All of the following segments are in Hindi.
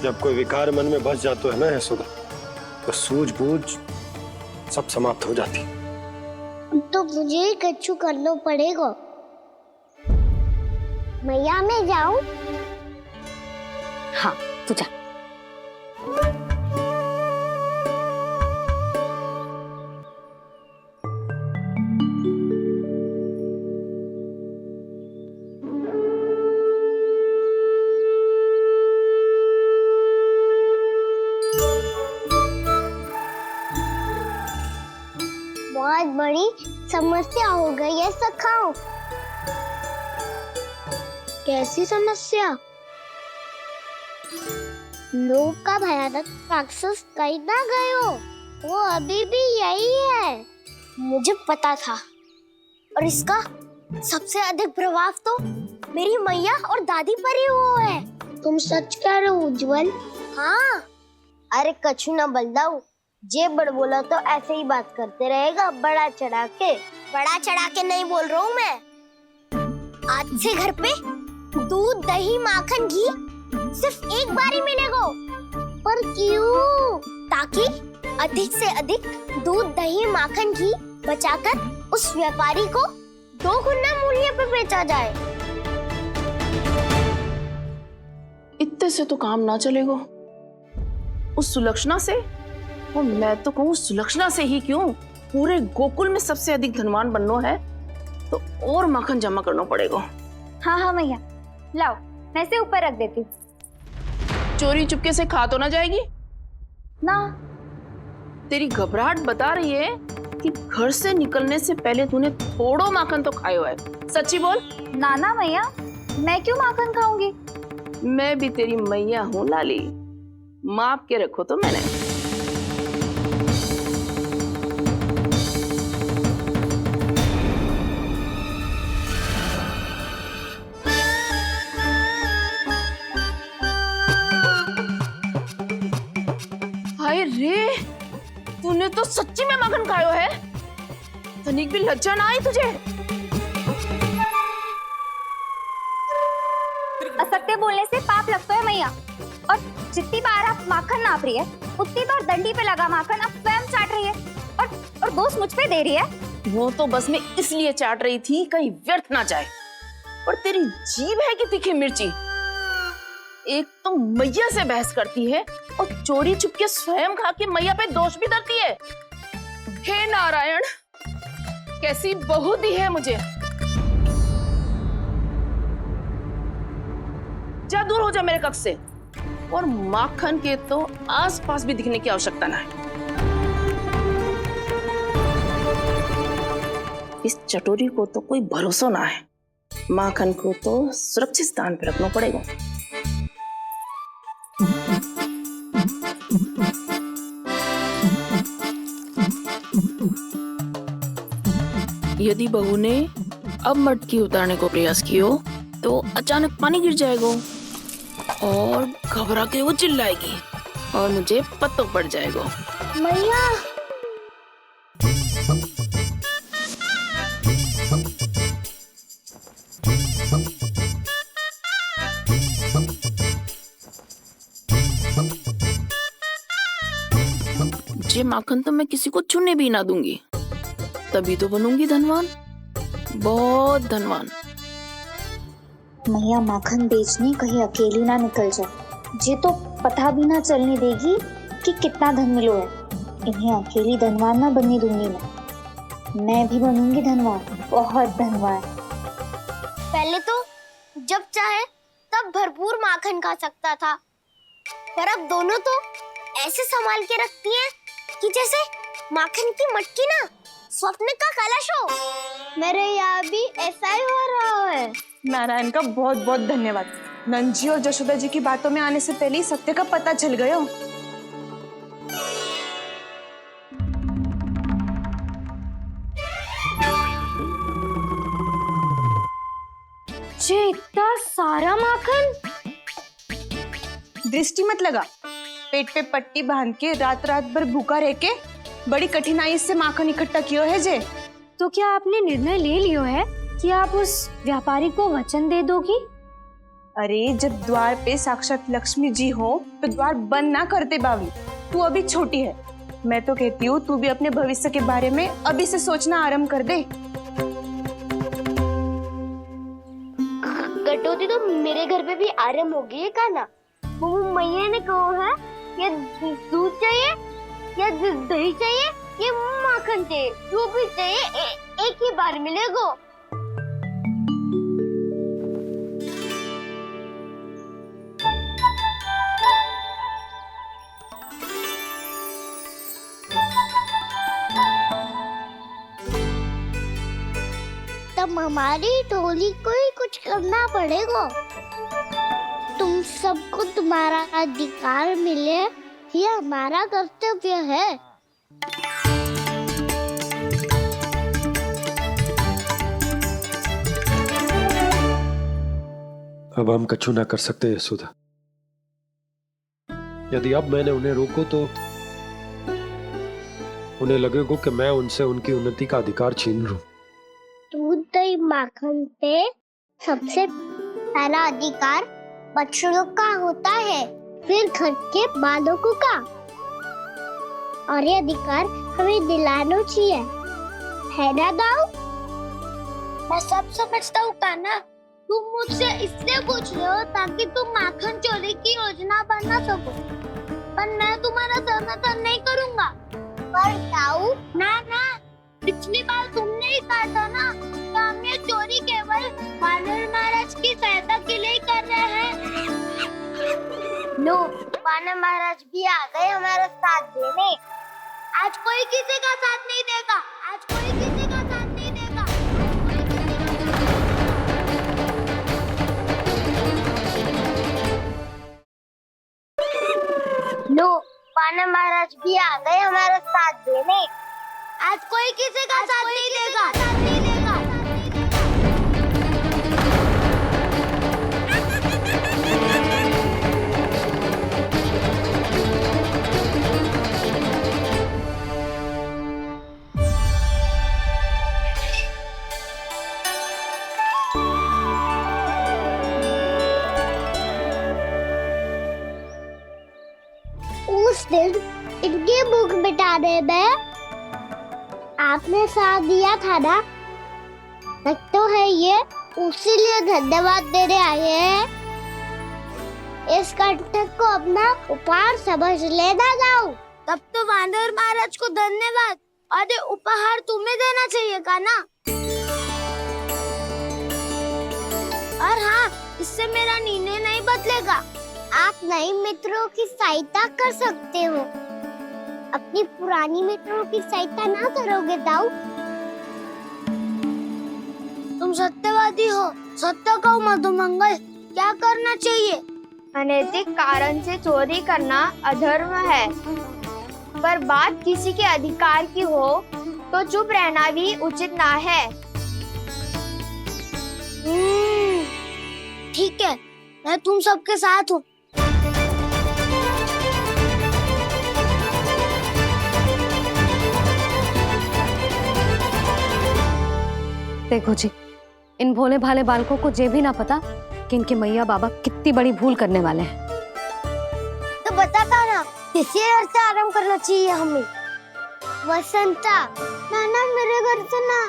जब कोई विकार मन में बस जातो है ना यशोदा, तो सूझबूझ सब समाप्त हो जाती। तो मुझे ही कच्चू करना पड़ेगा। मैया मैं जाऊं? हाँ तू जा। बहुत बड़ी समस्या हो गई है सखाओ। कैसी समस्या? लोक का भयानक राक्षस कहीं ना गयो, वो अभी भी यही है। मुझे पता था। और इसका सबसे अधिक प्रभाव तो मेरी मैया और दादी पर ही हुआ है। तुम सच कह रहे हो उज्जवल? हाँ। अरे कछु ना बलदाऊ, जे बड़ बोला तो ऐसे ही बात करते रहेगा बड़ा चढ़ा के। बड़ा चढ़ा के नहीं बोल रहा हूँ मैं। आज से घर पे दूध दही माखन घी सिर्फ एक बार ही मिलेगा। पर क्यों? ताकि अधिक से अधिक दूध दही माखन घी बचाकर उस व्यापारी को 2 गुना मूल्य पे बेचा जाए। इतने से तो काम ना चलेगा। उस सुलक्षणा से, और मैं तो कहूँ सुलक्षणा से ही क्यों, पूरे गोकुल में सबसे अधिक धनवान बनना है तो और माखन जमा करना पड़ेगा। हाँ हाँ मैया, लाओ मैं इसे ऊपर रख देती हूँ। चोरी चुपके से खा तो ना जाएगी ना? तेरी घबराहट बता रही है कि घर से निकलने से पहले तूने थोड़ो माखन तो खायो है। सच्ची बोल। ना ना मैया, मैं क्यों माखन खाऊंगी? मैं भी तेरी मैया हूँ लाली, माप के रखो तो मैंने। हाय रे, तूने तो सच्ची में माखन खायो है। तनिक भी लज्जा ना आई तुझे? असत्य बोलने से पाप लगता है मैया। और जितनी बार आप माखन नाप रही है, उतनी बार डंडी पे लगा माखन आप स्वयं चाट रही है और दोष मुझ पे दे रही है। वो तो बस मैं इसलिए चाट रही थी कहीं व्यर्थ ना जाए। और तेरी जीभ है कि तीखी मिर्ची। एक तो मैया से बहस करती है और चोरी चुपके स्वयं खा के मैया पे दोष भी धरती है। हे नारायण, कैसी बहू दी है मुझे। जा दूर हो जा मेरे कक्ष से। और माखन के तो आसपास भी दिखने की आवश्यकता ना है। इस चटोरी को तो कोई भरोसा ना है। माखन को तो सुरक्षित स्थान पर रखना पड़ेगा। यदि बहू ने अब मटकी उतारने को प्रयास किया तो अचानक पानी गिर जाएगा और घबरा के वो चिल्लाएगी और मुझे पता पड़ जाएगा। मैया ये माखन तो मैं किसी को छूने भी ना दूंगी, तभी तो बनूंगी धनवान, बहुत धनवान। मैया माखन बेचने कहीं अकेली ना निकल जाए। जे तो पता भी ना चलने देगी कि कितना धन मिलो है। इन्हें अकेली धनवान ना बनने दूंगी मैं भी बनूंगी धनवान, बहुत धनवान। पहले तो जब चाहे तब भरपूर माखन खा सकता था, पर अब दोनों तो ऐसे संभाल के रखती हैं कि जैसे माखन की मटकी ना स्वप्न का कलश हो। मेरे यहाँ भी ऐसा ही हो रहा है। नारायण का बहुत बहुत धन्यवाद। नंजी और जशोदा जी की बातों में आने से पहले ही सत्य का पता चल गया। ये इतना सारा माखन? दृष्टि मत लगा। पेट पे पट्टी बांध के रात रात भर भूखा रह के बड़ी कठिनाई से माखन इकट्ठा किया है जे। तो क्या आपने निर्णय ले लियो है कि आप उस व्यापारी को वचन दे दोगी? अरे जब द्वार पे साक्षात लक्ष्मी जी हो तो द्वार बंद ना करते बावली। तू अभी छोटी है। मैं तो कहती हूँ तू भी अपने भविष्य के बारे में अभी से सोचना आरंभ कर दे। कटौती तो मेरे घर पे भी आरंभ हो गई है का ना। वो मैया ने कहा है या दूध चाहिए या दही चाहिए या माखन चाहिए, जो भी चाहिए एक ही बार मिलेगा। तब हमारी टोली को ही कुछ करना पड़ेगा। तुम सबको तुम्हारा अधिकार मिले, ये हमारा कर्तव्य है। अब हम कछु ना कर सकते यशोदा। यदि अब मैंने उन्हें रोको तो उन्हें लगेगा कि मैं उनसे उनकी उन्नति का अधिकार छीन लूं। दूध दही माखन पे सबसे पहला अधिकार बच्चों का होता है, फिर घर के बालकों का। और ये अधिकार हमें दिलाना चाहिए, है ना दाऊ? मैं सब समझता हूँ कान्हा। तुम मुझसे इसलिए पूछ रहे हो ताकि तुम माखन चोरी की योजना बना सको, पर मैं तुम्हारा समर्थन नहीं करूँगा। पर दाऊ ना, पिछली बार तुमने ही कहा था ना कि हम ये चोरी केवल वानर महाराज की सहायता के लिए कर रहे हैं। लो, वानर महाराज भी आ गए हमारा साथ देने। आज कोई किसी का साथ नहीं देगा, आज कोई किसी का साथ नहीं देगा। लो, वानर महाराज भी आ गए हमारा साथ देने। आज कोई किसी का साथ नहीं देगा। उस दिन इनकी भूख मिटाने में आपने साथ दिया था ना, तो है ये उसी लिए धन्यवाद देने आए हैं। इस कंटक को अपना उपहार समझ लेना जाओ। तब तो वानर महाराज को धन्यवाद और ये उपहार तुम्हें देना चाहिए का ना। और हाँ, इससे मेरा निर्णय नहीं बदलेगा। आप नए मित्रों की सहायता कर सकते हो, अपनी पुरानी मित्रों की सहायता ना करोगे दाऊ। तुम सत्यवादी हो, सत्य कहो मधुमंगल, क्या करना चाहिए? अनैतिक कारण से चोरी करना अधर्म है, पर बात किसी के अधिकार की हो तो चुप रहना भी उचित ना है। ठीक है, मैं तुम सबके साथ हूँ। देखो जी, इन भोले भाले बालकों को ये भी ना पता कि इनके मैया बाबा कितनी बड़ी भूल करने वाले हैं। तो बताता ना, किसी घर से आराम करना चाहिए हमें। वसंता, ना मेरे घर से ना।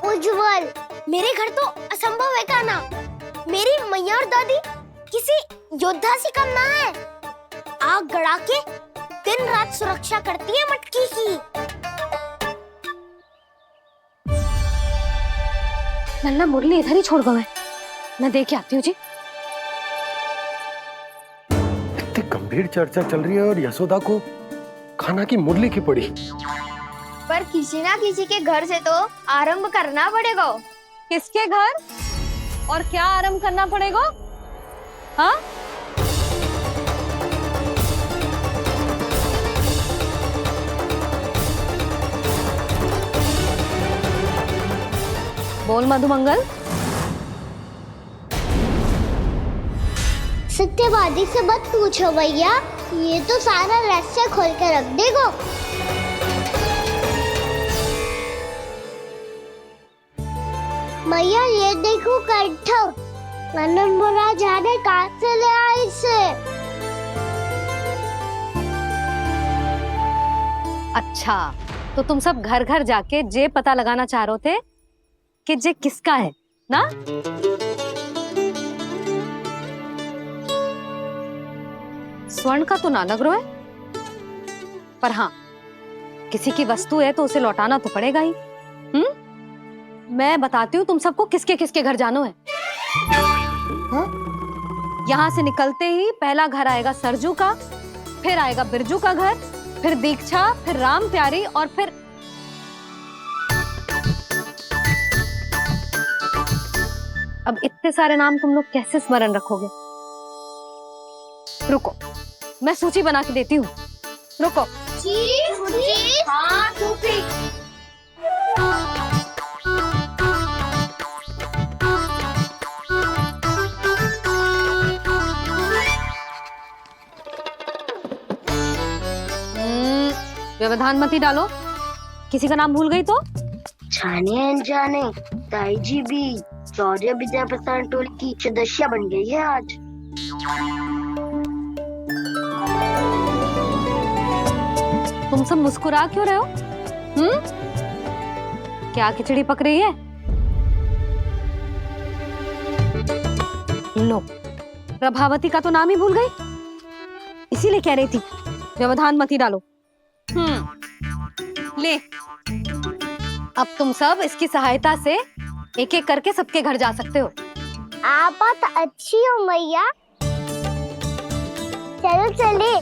उज्जवल, मेरे घर तो असंभव है का ना। मेरी मैया और दादी किसी योद्धा से कम ना है। आग गड़ा के दिन रात सुरक्षा करती है मटकी की। नन्ना मुरली इधर ही छोड़ गए, मैं देख के आती हूँ जी। इतनी गंभीर चर्चा चल रही है और यशोदा को खाना की मुरली की पड़ी। पर किसी ना किसी के घर से तो आरंभ करना पड़ेगा। किसके घर और क्या आरंभ करना पड़ेगा? हाँ, बोल मधुमंगल। सत्यवादी से मत पूछो भैया, ये तो सारा रहस्य खोल के रख देगा। भैया ये देखो कंठ, नंदन बोला जाने कहाँ से ले आई इसे। अच्छा, तो तुम सब घर घर जाके जे पता लगाना चाह रहे थे कि जे किसका है ना? स्वर्ण का तो ना लग रहा है, पर हाँ, किसी की वस्तु है तो उसे लौटाना तो पड़ेगा ही। मैं बताती हूँ तुम सबको किसके किसके घर जाना है। यहाँ से निकलते ही पहला घर आएगा सरजू का, फिर आएगा बिरजू का घर, फिर दीक्षा, फिर राम प्यारी और फिर अब इतने सारे नाम तुम लोग कैसे स्मरण रखोगे? रुको, मैं सूची बना के देती हूँ। रुको। हाँ, सूची। व्यवधान मत ही डालो, किसी का नाम भूल गई तो? जाने अनजाने ताई जी भी शौर्य विद्या प्रसारण टोली की सदस्य बन गई है आज। तुम सब मुस्कुरा क्यों रहे हो? क्या खिचड़ी पक रही है? लो, प्रभावती का तो नाम ही भूल गई, इसीलिए कह रही थी व्यवधान मत ही डालो। ले, अब तुम सब इसकी सहायता से एक एक करके सबके घर जा सकते हो। आप बात अच्छी हो मैया, चलो चले।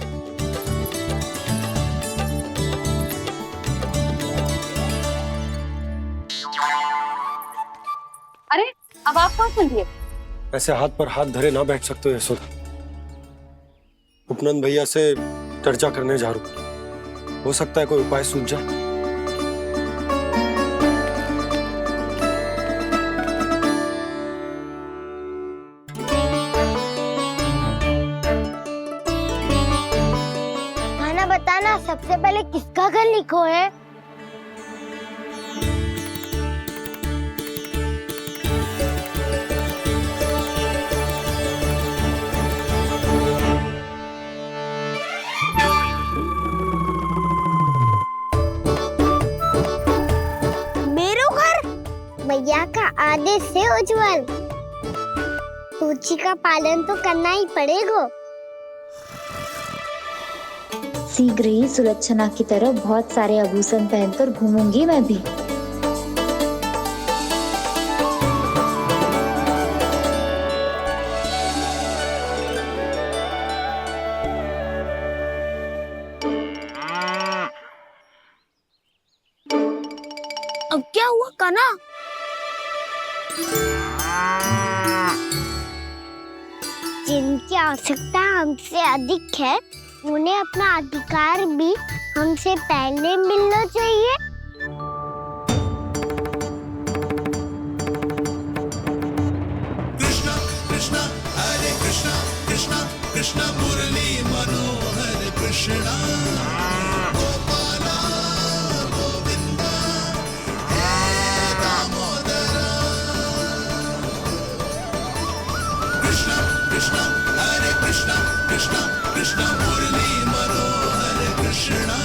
अरे, अब आप कहाँ चल दिए? ऐसे हाथ पर हाथ धरे ना बैठ सकते हो यशोदा। उपनंद भैया से चर्चा करने जा रहा हूं, हो सकता है कोई उपाय सूझ जाए। खाना बताना, सबसे पहले किसका घर लिखो है? भैया का आदेश से उज्जवल, सूची का पालन तो करना ही पड़ेगा। शीघ्र ही सुलक्षणा की तरह बहुत सारे आभूषण पहनकर घूमूंगी मैं भी। अब क्या हुआ काना? जिनकी आवश्यकता हमसे अधिक है, उन्हें अपना अधिकार भी हमसे पहले मिलना चाहिए। कृष्णा कृष्णा हरे कृष्णा कृष्णा कृष्णा मुरली मनोहर कृष्णा गोपाला गोविंदा हे दामोदरा। कृष्णा कृष्णा हरे कृष्णा कृष्णा कृष्णा मुरली मनोहर कृष्णा।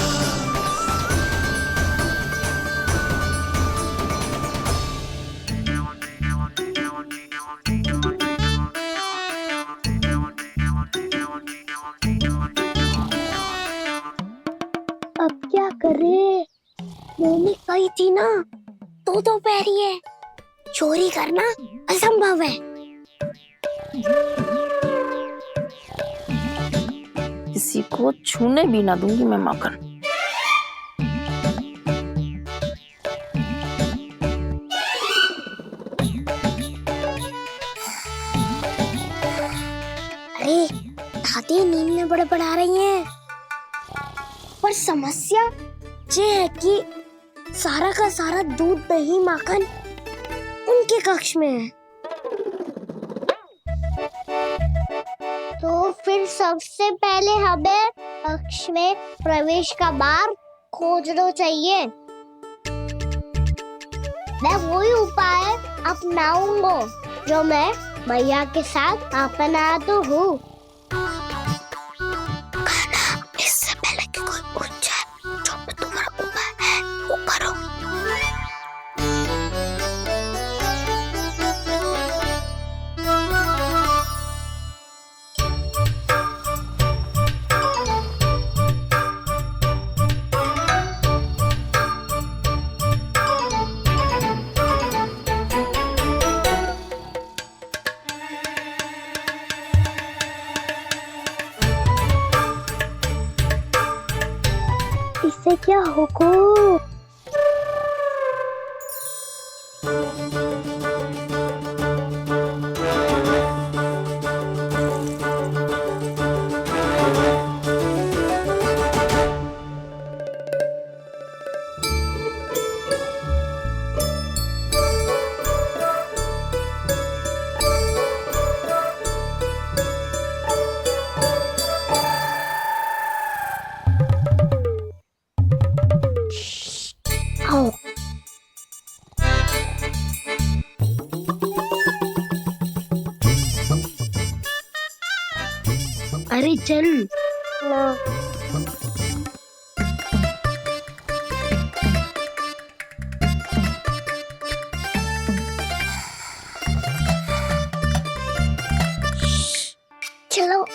अब क्या करे? मम्मी कही थी ना, दो पैरी है, चोरी करना असंभव है। किसी को छूने भी ना दूंगी मैं माखन। अरे दादी नींद में बड़बड़ा रही हैं, पर समस्या ये है कि सारा का सारा दूध दही माखन उनके कक्ष में है। तो फिर सबसे पहले हमें कक्ष में प्रवेश का मार्ग खोजना चाहिए। मैं वही उपाय अपनाऊंगा जो मैं भैया के साथ आपन आया तो हूँ। इससे पहले कि कोई पूछ जाए, जो भी तुम्हारा उपाय है वो करो। इससे क्या होगा? आओ। अरे चल ना। चलो।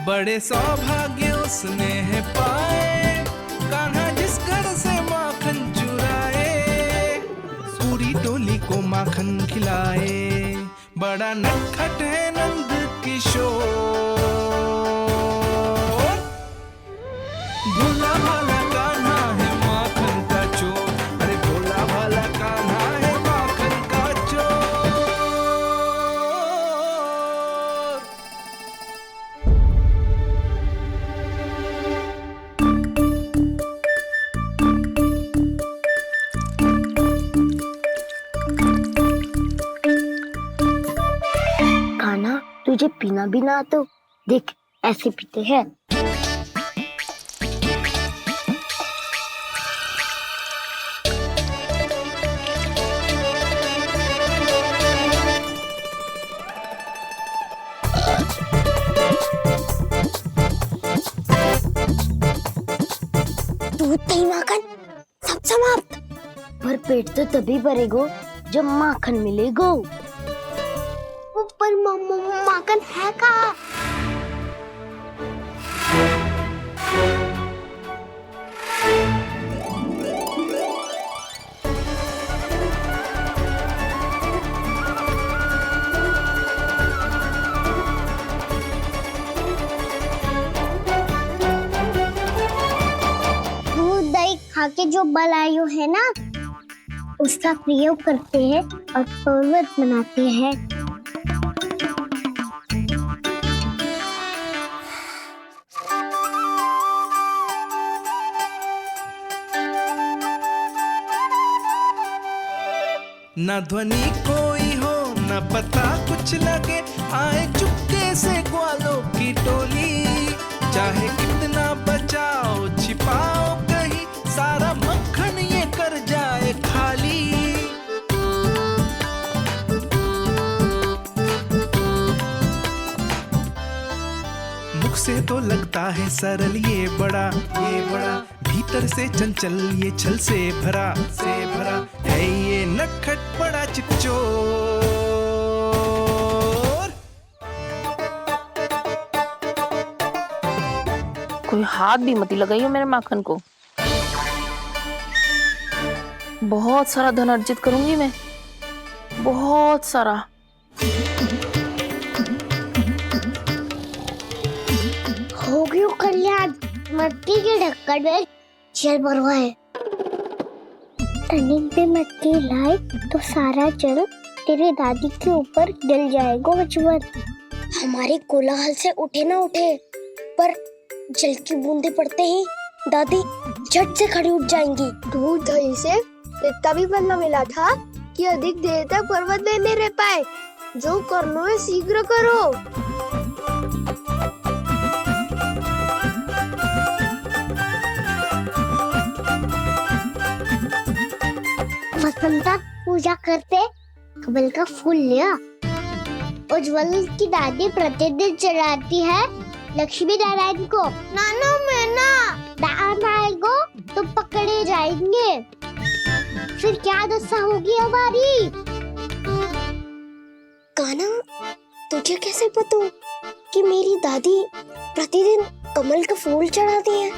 बड़े सौभाग्य उसने है पाए, कान्हा जिस घर से माखन चुराए, पूरी टोली को माखन खिलाए। बड़ा नटखट है नंद किशोर, भोला भाला कान्हा है माखन का चोर। अरे भोला भाला कान्हा है माखन का चोर। कान्हा, तुझे पीना भी ना तो देख ऐसे पीते हैं। दूध दही माखन सब समाप्त। पर पेट तो तभी भरेगो जब माखन मिलेगो। पर माखन है कहाँ? दूध दही खा के जो बलायु है ना, उसका प्रयोग करते हैं और पर्वत बनाते हैं। न ध्वनि कोई हो न पता कुछ लगे, आए चुपके से ग्वालों की टोली। चाहे कितना बचाओ छिपाओ कहीं, सारा मक्खन ये कर जाए खाली। मुख से तो लगता है सरल ये बड़ा भीतर से चंचल ये छल से भरा है ये नटखट बड़ा चिकचोर। कोई हाथ भी मत लगाइयो मेरे माखन को। बहुत सारा धन अर्जित करूंगी मैं, बहुत सारा। हो गयो कल्याण, मट्टी के ढक्कन में जल भरवा है। टनिक पे मट्टी लाए तो सारा जल तेरी दादी के ऊपर गिर जाएगा बचपन। हमारे कोलाहल से उठे ना उठे, पर जल की बूंदे पड़ते ही दादी झट से खड़ी उठ जाएंगी। दूध दही से इतना भी बनना मिला था कि अधिक देर तक पर्वत में नहीं रह पाए। जो करना है शीघ्र करो। वसंता पूजा करते कमल का फूल लिया। उज्जवल की दादी प्रतिदिन चढ़ाती है लक्ष्मी नारायण को। नाना मैं ना को तो पकड़े जाएंगे। फिर क्या दशा होगी हमारी? कान्हा, तुझे कैसे पता कि मेरी दादी प्रतिदिन कमल का फूल चढ़ाती है?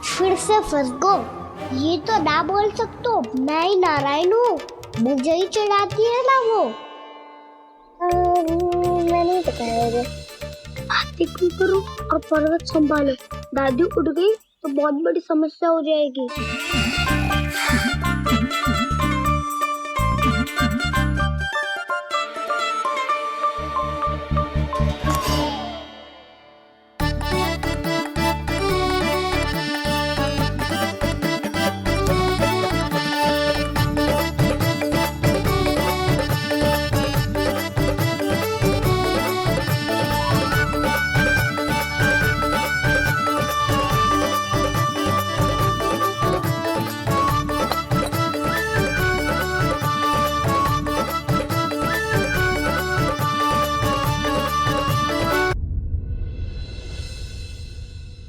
फिर से फंस गो। ये तो ना बोल सकते, मैं ही नारायण हूँ, मुझे ही चढ़ाती है ना वो। मैं नहीं बताया। बातें क्यों करो और पर्वत संभालो। दादी उठ गई तो बहुत बड़ी समस्या हो जाएगी।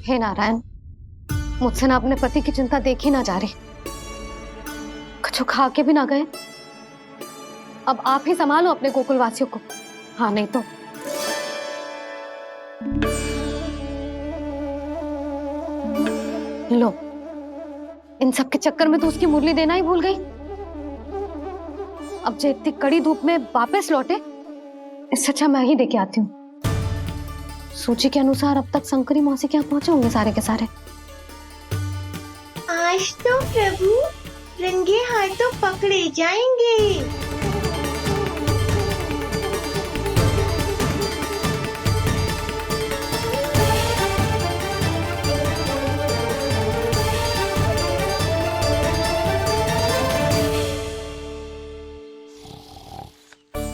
हे नारायण, मुझसे ना अपने पति की चिंता देखी ना जा रही। कुछ खा के भी ना गए। अब आप ही संभालो अपने गोकुलवासियों को। हाँ नहीं तो लो, इन सब के चक्कर में तो उसकी मुरली देना ही भूल गई। अब जो इतनी कड़ी धूप में वापस लौटे, इससे अच्छा मैं ही देके आती हूँ। सूची के अनुसार अब तक शंकरी मौसी के यहाँ पहुंचे होंगे सारे के सारे। आज तो प्रभु रंगे हाथों पकड़े जाएंगे।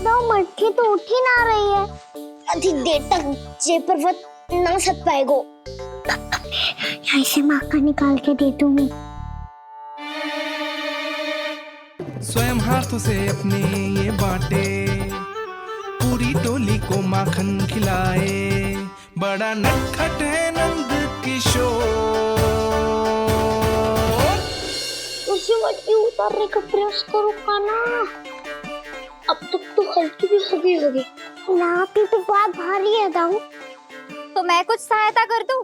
दो मटकी तो उठ ही ना रही है। अधिक देर तक ये पर्वत ना सक पाएगो। यहाँ से माखन निकाल के दे दूंगी। स्वयं हाथों से अपने ये बांटे, पूरी टोली को माखन खिलाए। बड़ा नटखट है नंद किशोर। उसी मटकी उतारने का प्रयास करो कान्हा। अब तक तो हल्की भी होगी। लाठी तो बहुत भारी है दाऊ। तो मैं कुछ सहायता कर दूं?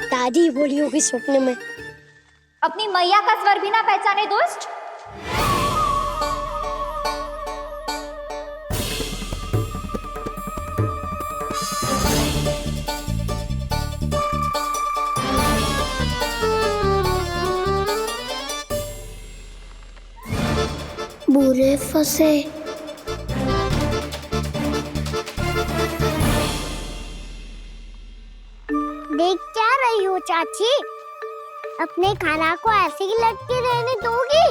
दादी बोली होगी सपने में। अपनी मैया का स्वर भी ना पहचाने दुष्ट। बुरे फंसे। देख क्या रही हो चाची? अपने खाना को ऐसे ही लटके रहने दोगी?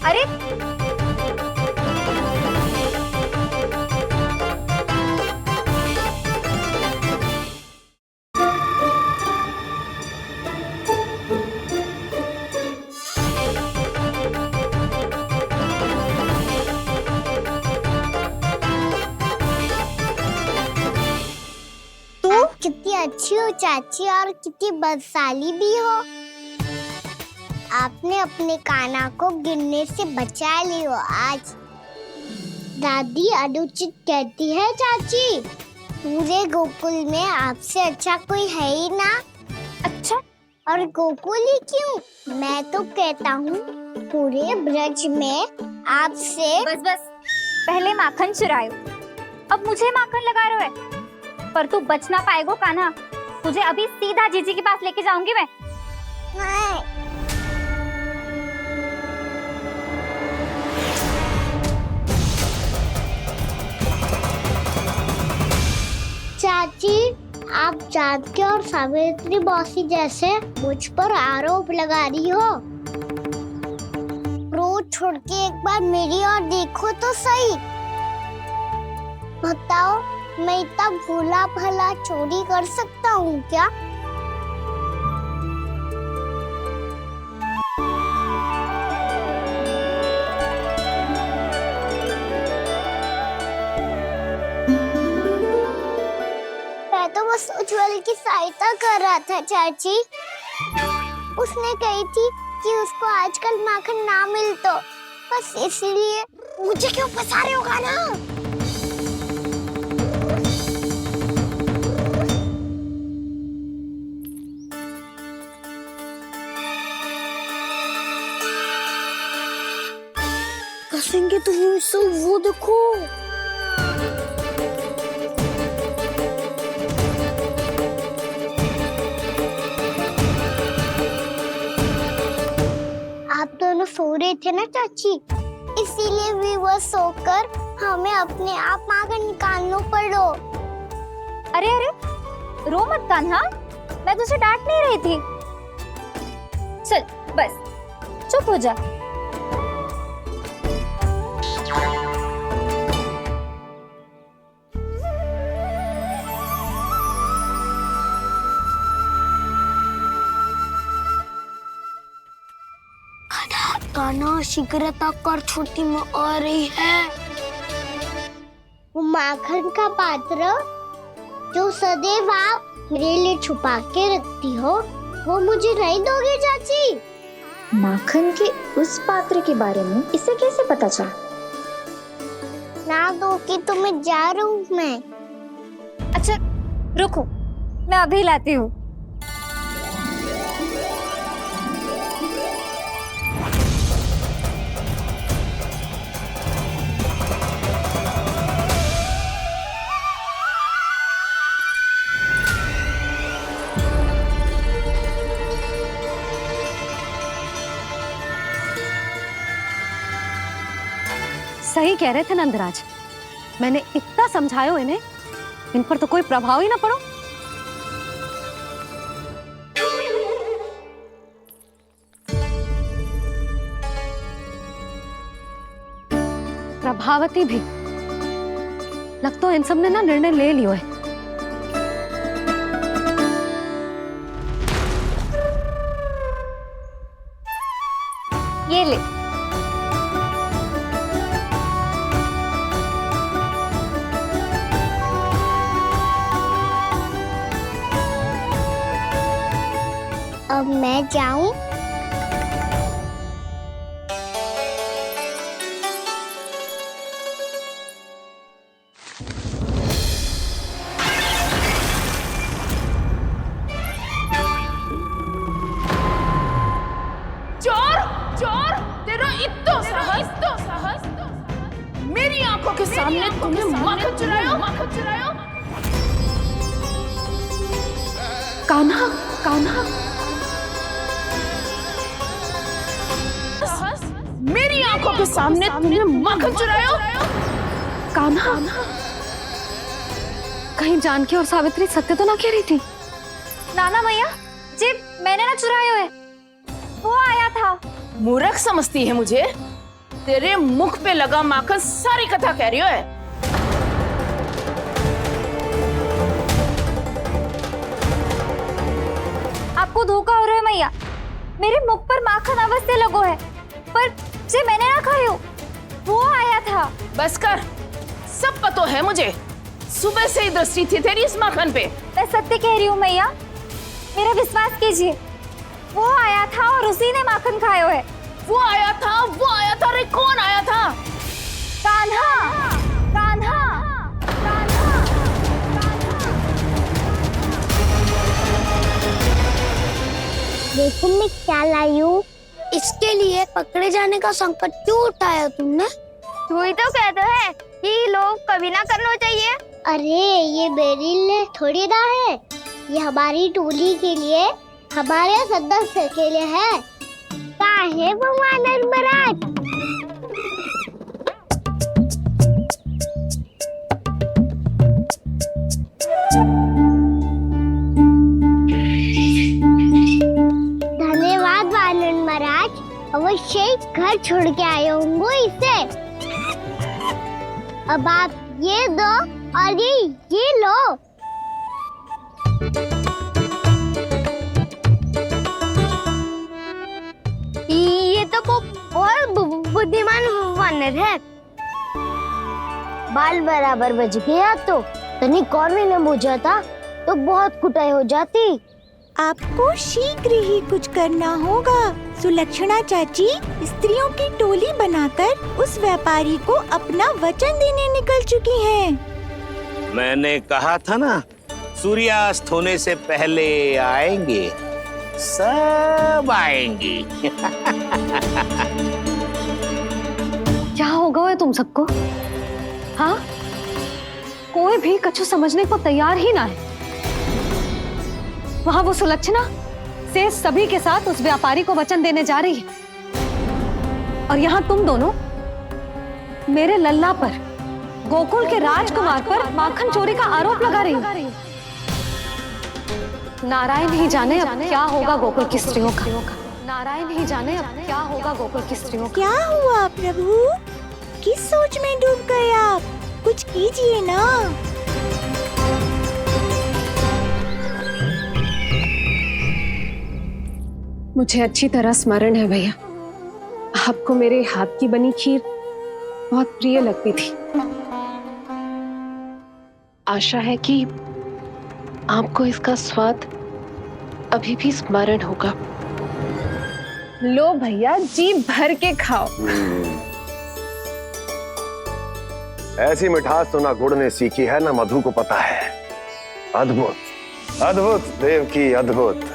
अरे कितनी अच्छी हो चाची और कितनी बदसाली भी हो। आपने अपने कान्हा को गिरने से बचा ली हो आज। दादी अनुचित कहती है चाची, पूरे गोकुल में आपसे अच्छा कोई है ही ना। अच्छा, और गोकुली क्यों? मैं तो कहता हूँ पूरे ब्रज में आपसे बस बस, पहले माखन चुरायो, अब मुझे माखन लगा रहे हो। पर तू बच ना पाएगो कान्हा, तुझे अभी सीधा जीजी के पास लेके जाऊंगी मैं। नहीं। चाची, आप जानकी और सावित्री मौसी जैसे मुझ पर आरोप लगा रही हो। रोज छोड़ के एक बार मेरी ओर देखो तो सही। बताओ, मैं इतना भोला भला चोरी कर सकता हूँ क्या? मैं तो बस उज्जवल की सहायता कर रहा था चाची। उसने कही थी कि उसको आजकल माखन ना मिल तो बस इसलिए। मुझे क्यों फंसा रहे हो ना? फंसेंगे तो मुझसे, वो देखो। आप दोनों सो रहे थे ना चाची, इसीलिए विवश होकर हमें अपने आप माखन निकालना पड़ो। अरे अरे, रो मत कान्हा, मैं तुझे डांट नहीं रही थी। चल बस चुप हो जा। कान्हा, शीघ्रता कर, छोटी में आ रही है। वो माखन का पात्र जो सदैव आप मेरे लिए छुपा के रखती हो, वो मुझे नहीं दोगे चाची? माखन के उस पात्र के बारे में इसे कैसे पता चला? ना दोगी तो मैं जा रहा हूँ मैं। अच्छा रुको, मैं अभी लाती हूँ। सही कह रहे थे नंदराज, मैंने इतना समझायो इन्हें, इन पर तो कोई प्रभाव ही ना पड़ो। प्रभावती भी लगता है इन सब ने ना निर्णय ले लियो है। ये ले। अब मैं जाऊं? चोर चोर, तेरा इतना साहस, मेरी आंखों के सामने तुमने माखन चुरायो। कान्हा, कान्हा, मेरी आंखों के सामने तुमने माखन चुरायो। कान्हा, कहीं जानकी और सावित्री सत्य तो ना कह रही थी? नाना मैया जी, मैंने ना चुरायो है, वो आया था। मूर्ख समझती है मुझे? तेरे मुख पे लगा माखन सारी कथा कह रही है। आपको धोखा हो रहा है मैया, मेरे मुख पर माखन अवश्य लगो है, पर जे मैंने ना खायो, वो आया था। बस कर, सब पता है मुझे, सुबह से ही दृष्टि थी तेरी इस माखन पे। मैं सत्य कह रही हूँ मैया, मेरा विश्वास कीजिए, वो आया था और उसी ने माखन खायो है। वो आया था। अरे कौन आया था? कान्हा, कान्हा, कान्हा। लायू, इसके लिए पकड़े जाने का संकट क्यों उठाया तुमने? वही तो कहते हैं कि लोग कभी ना करना चाहिए। अरे ये बेरिल थोड़ी ना है, ये हमारी टोली के लिए, हमारे सदस्य के लिए है। काहे भगवान महाराज? धन्यवाद वानर महाराज, अवश्य घर छोड़ के आए होंगे इसे। अब आप ये दो और ये लो। ये तो बहुत बुद्धिमान वानर है। बाल बराबर बज गया तो तनिक और भी न बुझा था तो बहुत कुटाई हो जाती। आपको शीघ्र ही कुछ करना होगा। सुलक्षणा चाची स्त्रियों की टोली बनाकर उस व्यापारी को अपना वचन देने निकल चुकी हैं। मैंने कहा था ना, सूर्यास्त होने से पहले आएंगे, सब आएंगे। क्या होगा है तुम सबको? हाँ, कोई भी कछु समझने को तैयार ही ना है। वहां वो सुलक्षणा से सभी के साथ उस व्यापारी को वचन देने जा रही है, और यहाँ तुम दोनों मेरे लल्ला पर, गोकुल के राजकुमार पर माखन चोरी का आरोप लगा रही हो। नारायण ही जाने अब क्या होगा गोकुल की स्त्रियों का। नारायण ही जाने अब क्या होगा गोकुल की स्त्रियों का। क्या हुआ प्रभु? किस सोच में डूब गए आप? कुछ कीजिए ना। मुझे अच्छी तरह स्मरण है भैया, आपको मेरे हाथ की बनी खीर बहुत प्रिय लगती थी। आशा है कि आपको इसका स्वाद अभी भी स्मरण होगा। लो भैया, जी भर के खाओ। ऐसी मिठास तो ना गुड़ ने सीखी है ना मधु को पता है। अद्भुत अद्भुत देवकी, अद्भुत।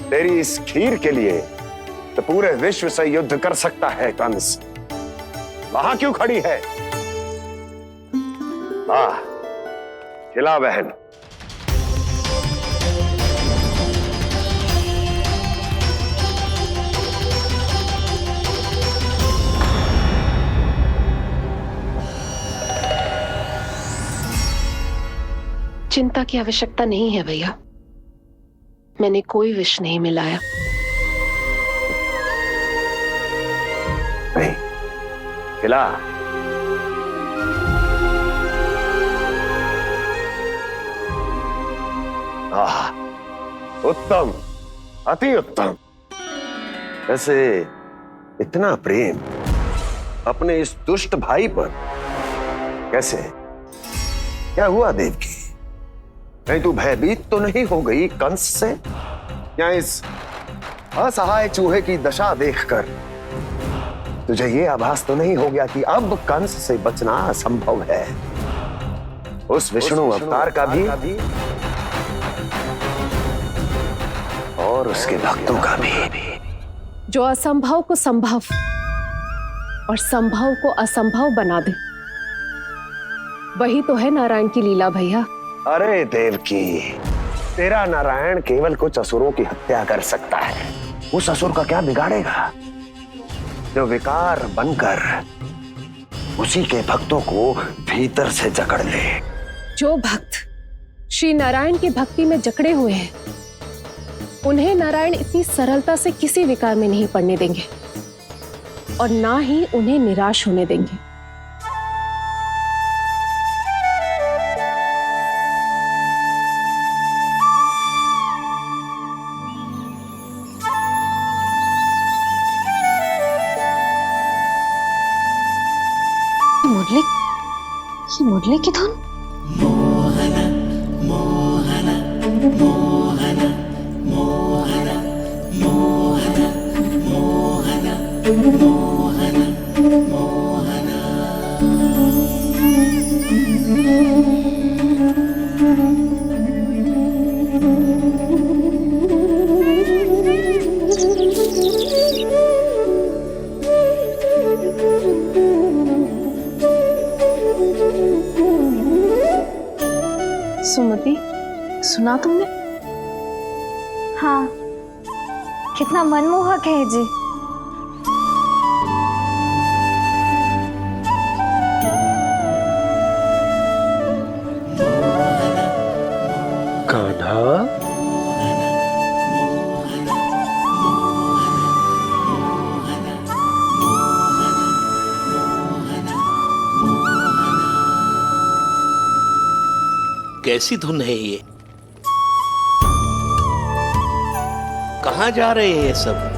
तेरी इस खीर के लिए तो पूरे विश्व से युद्ध कर सकता है कंस। वहां क्यों खड़ी है? वाह, खिला बहन। चिंता की आवश्यकता नहीं है भैया, मैंने कोई विष नहीं मिलाया। नहीं, खिला। आह, उत्तम, अति उत्तम। वैसे इतना प्रेम अपने इस दुष्ट भाई पर कैसे? क्या हुआ देवकी? कहीं तू भयभीत तो नहीं हो गई कंस से? या इस असहाय चूहे की दशा देखकर तुझे ये आभास तो नहीं हो गया कि अब कंस से बचना असंभव है? उस विष्णु अवतार का भी और उसके भक्तों का भी। जो असंभव को संभव और संभव को असंभव बना दे, वही तो है नारायण की लीला भैया। अरे देवकी, तेरा नारायण केवल कुछ असुरों की हत्या कर सकता है। उस असुर का क्या बिगाड़ेगा जो विकार बनकर उसी के भक्तों को भीतर से जकड़ ले। जो भक्त श्री नारायण की भक्ति में जकड़े हुए हैं, उन्हें नारायण इतनी सरलता से किसी विकार में नहीं पड़ने देंगे और ना ही उन्हें निराश होने देंगे। मुरली की धुन। मोहना मोहना मोहना मोहना मोहना मोहना मोहना मोहना। सुमति, सुना तुमने? हाँ, कितना मनमोहक है जी। कान्हा, कैसी धुन है ये? कहाँ जा रहे हैं ये सब?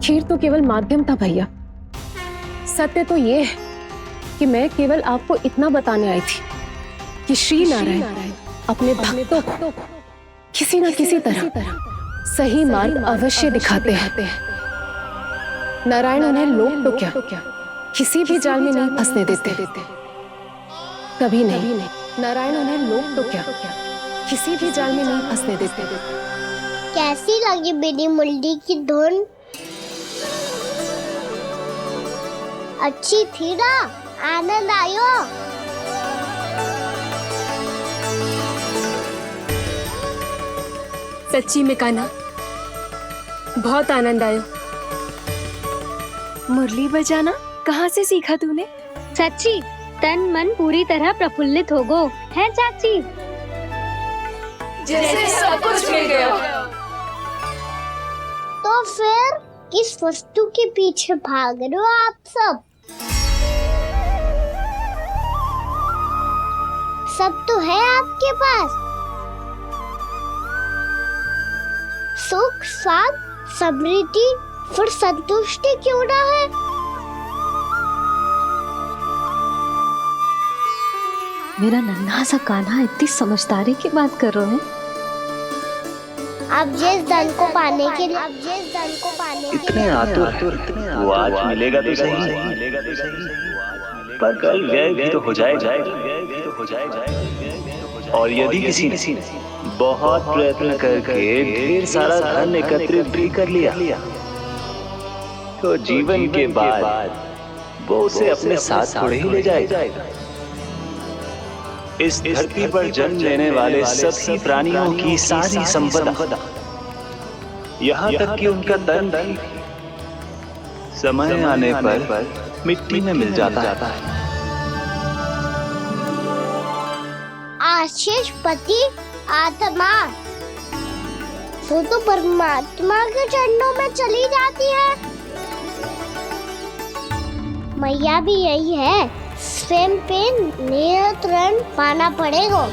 खीर तो केवल माध्यम था भैया। सत्य तो ये है कि मैं केवल आपको इतना बताने आई थी कि श्री नारायण अपने भक्तों को किसी न किसी तरह सही मार्ग अवश्य दिखाते हैं। नारायण उन्हें लोग तो क्या किसी भी जाल में नहीं फंसने देते, कभी नहीं। नारायण उन्हें लोग तो क्या किसी भी जाल में नहीं फंसने देते। कैसी लगी मेरी मुरली की धुन? अच्छी थी ना? आनंद आयो? सच्ची में कान्हा, बहुत आनंद आया। मुरली बजाना कहाँ से सीखा तूने? सच्ची तन मन पूरी तरह प्रफुल्लित हो गो है चाची। जैसे सब कुछ मिल गया। तो फिर किस वस्तु के पीछे भाग रहे हो आप सब? सब तो है आपके पास। सुख, स्वाद, समृद्धि, फिर संतुष्टि क्यों ना है? मेरा नन्हा सा कान्हा इतनी समझदारी की बात कर रहे हैं। अब जिस धन को पाने के लिए इतने आतुर, वो आज मिलेगा तो सही, पर कल व्यय भी तो हो जाएगा। और यदि किसी ने बहुत प्रयत्न करके ढेर सारा धन एकत्रित भी कर लिया, तो जीवन के बाद वो उसे अपने साथ थोड़े ही ले जाएगा। इस धरती पर जन्म लेने वाले सभी प्राणियों की सारी संपदा, यहाँ तक कि उनका तन भी समय आने पर मिट्टी में मिल जाता है। आशीष पति आत्मा वो तो परमात्मा के चरणों में चली जाती है। मैया भी यही है, स्वयं पे नियंत्रण पाना पड़ेगा।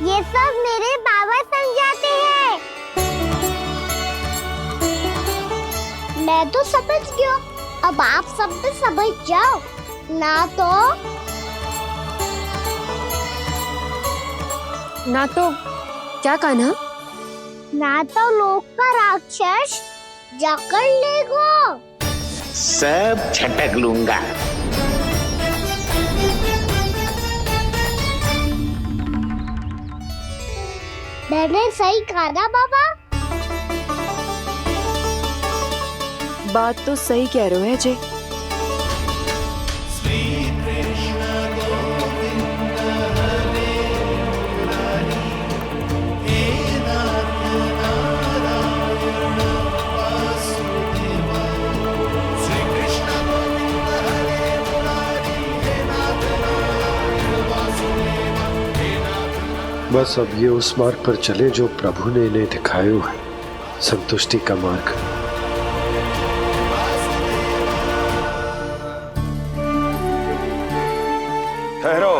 ये सब मेरे बाबा समझाते हैं। मैं तो समझ गया, अब आप सब भी समझ जाओ ना तो ना तो क्या कान्हा? ना तो लोक का राक्षस जकड़ लेगो। सब झटक लूंगा। मैंने सही कहा ना बाबा? बात तो सही कह रहे हो है जय। बस अब ये उस मार्ग पर चले जो प्रभु ने इन्हें दिखाया है, संतुष्टि का मार्ग। ठहरो।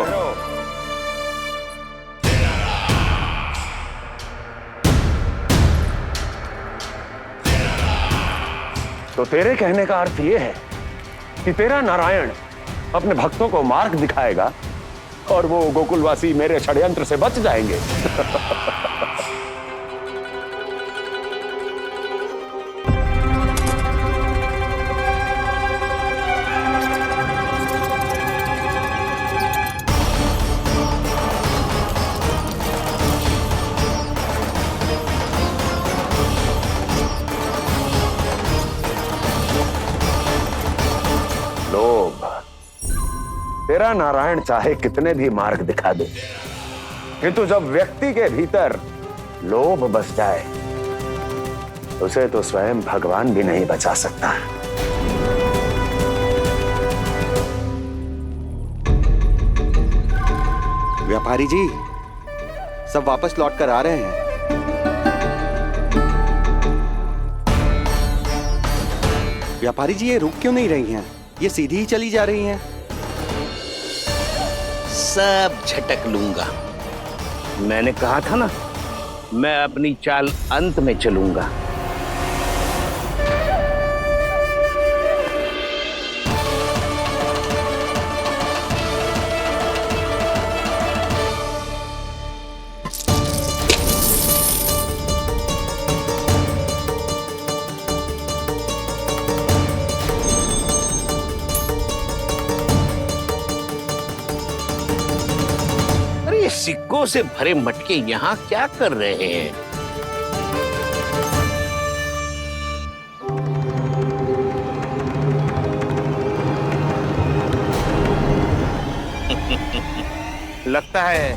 तो तेरे कहने का अर्थ यह है कि तेरा नारायण अपने भक्तों को मार्ग दिखाएगा और वो गोकुलवासी मेरे षड्यंत्र से बच जाएंगे। लोभ। तेरा नारायण चाहे कितने भी मार्ग दिखा दे, किंतु जब व्यक्ति के भीतर लोभ बस जाए उसे तो स्वयं भगवान भी नहीं बचा सकता। व्यापारी जी, सब वापस लौट कर आ रहे हैं। व्यापारी जी, ये रुक क्यों नहीं रही हैं? ये सीधी ही चली जा रही हैं। सब झटक लूंगा। मैंने कहा था ना, मैं अपनी चाल अंत में चलूंगा। सिक्कों से भरे मटके यहाँ क्या कर रहे हैं? लगता है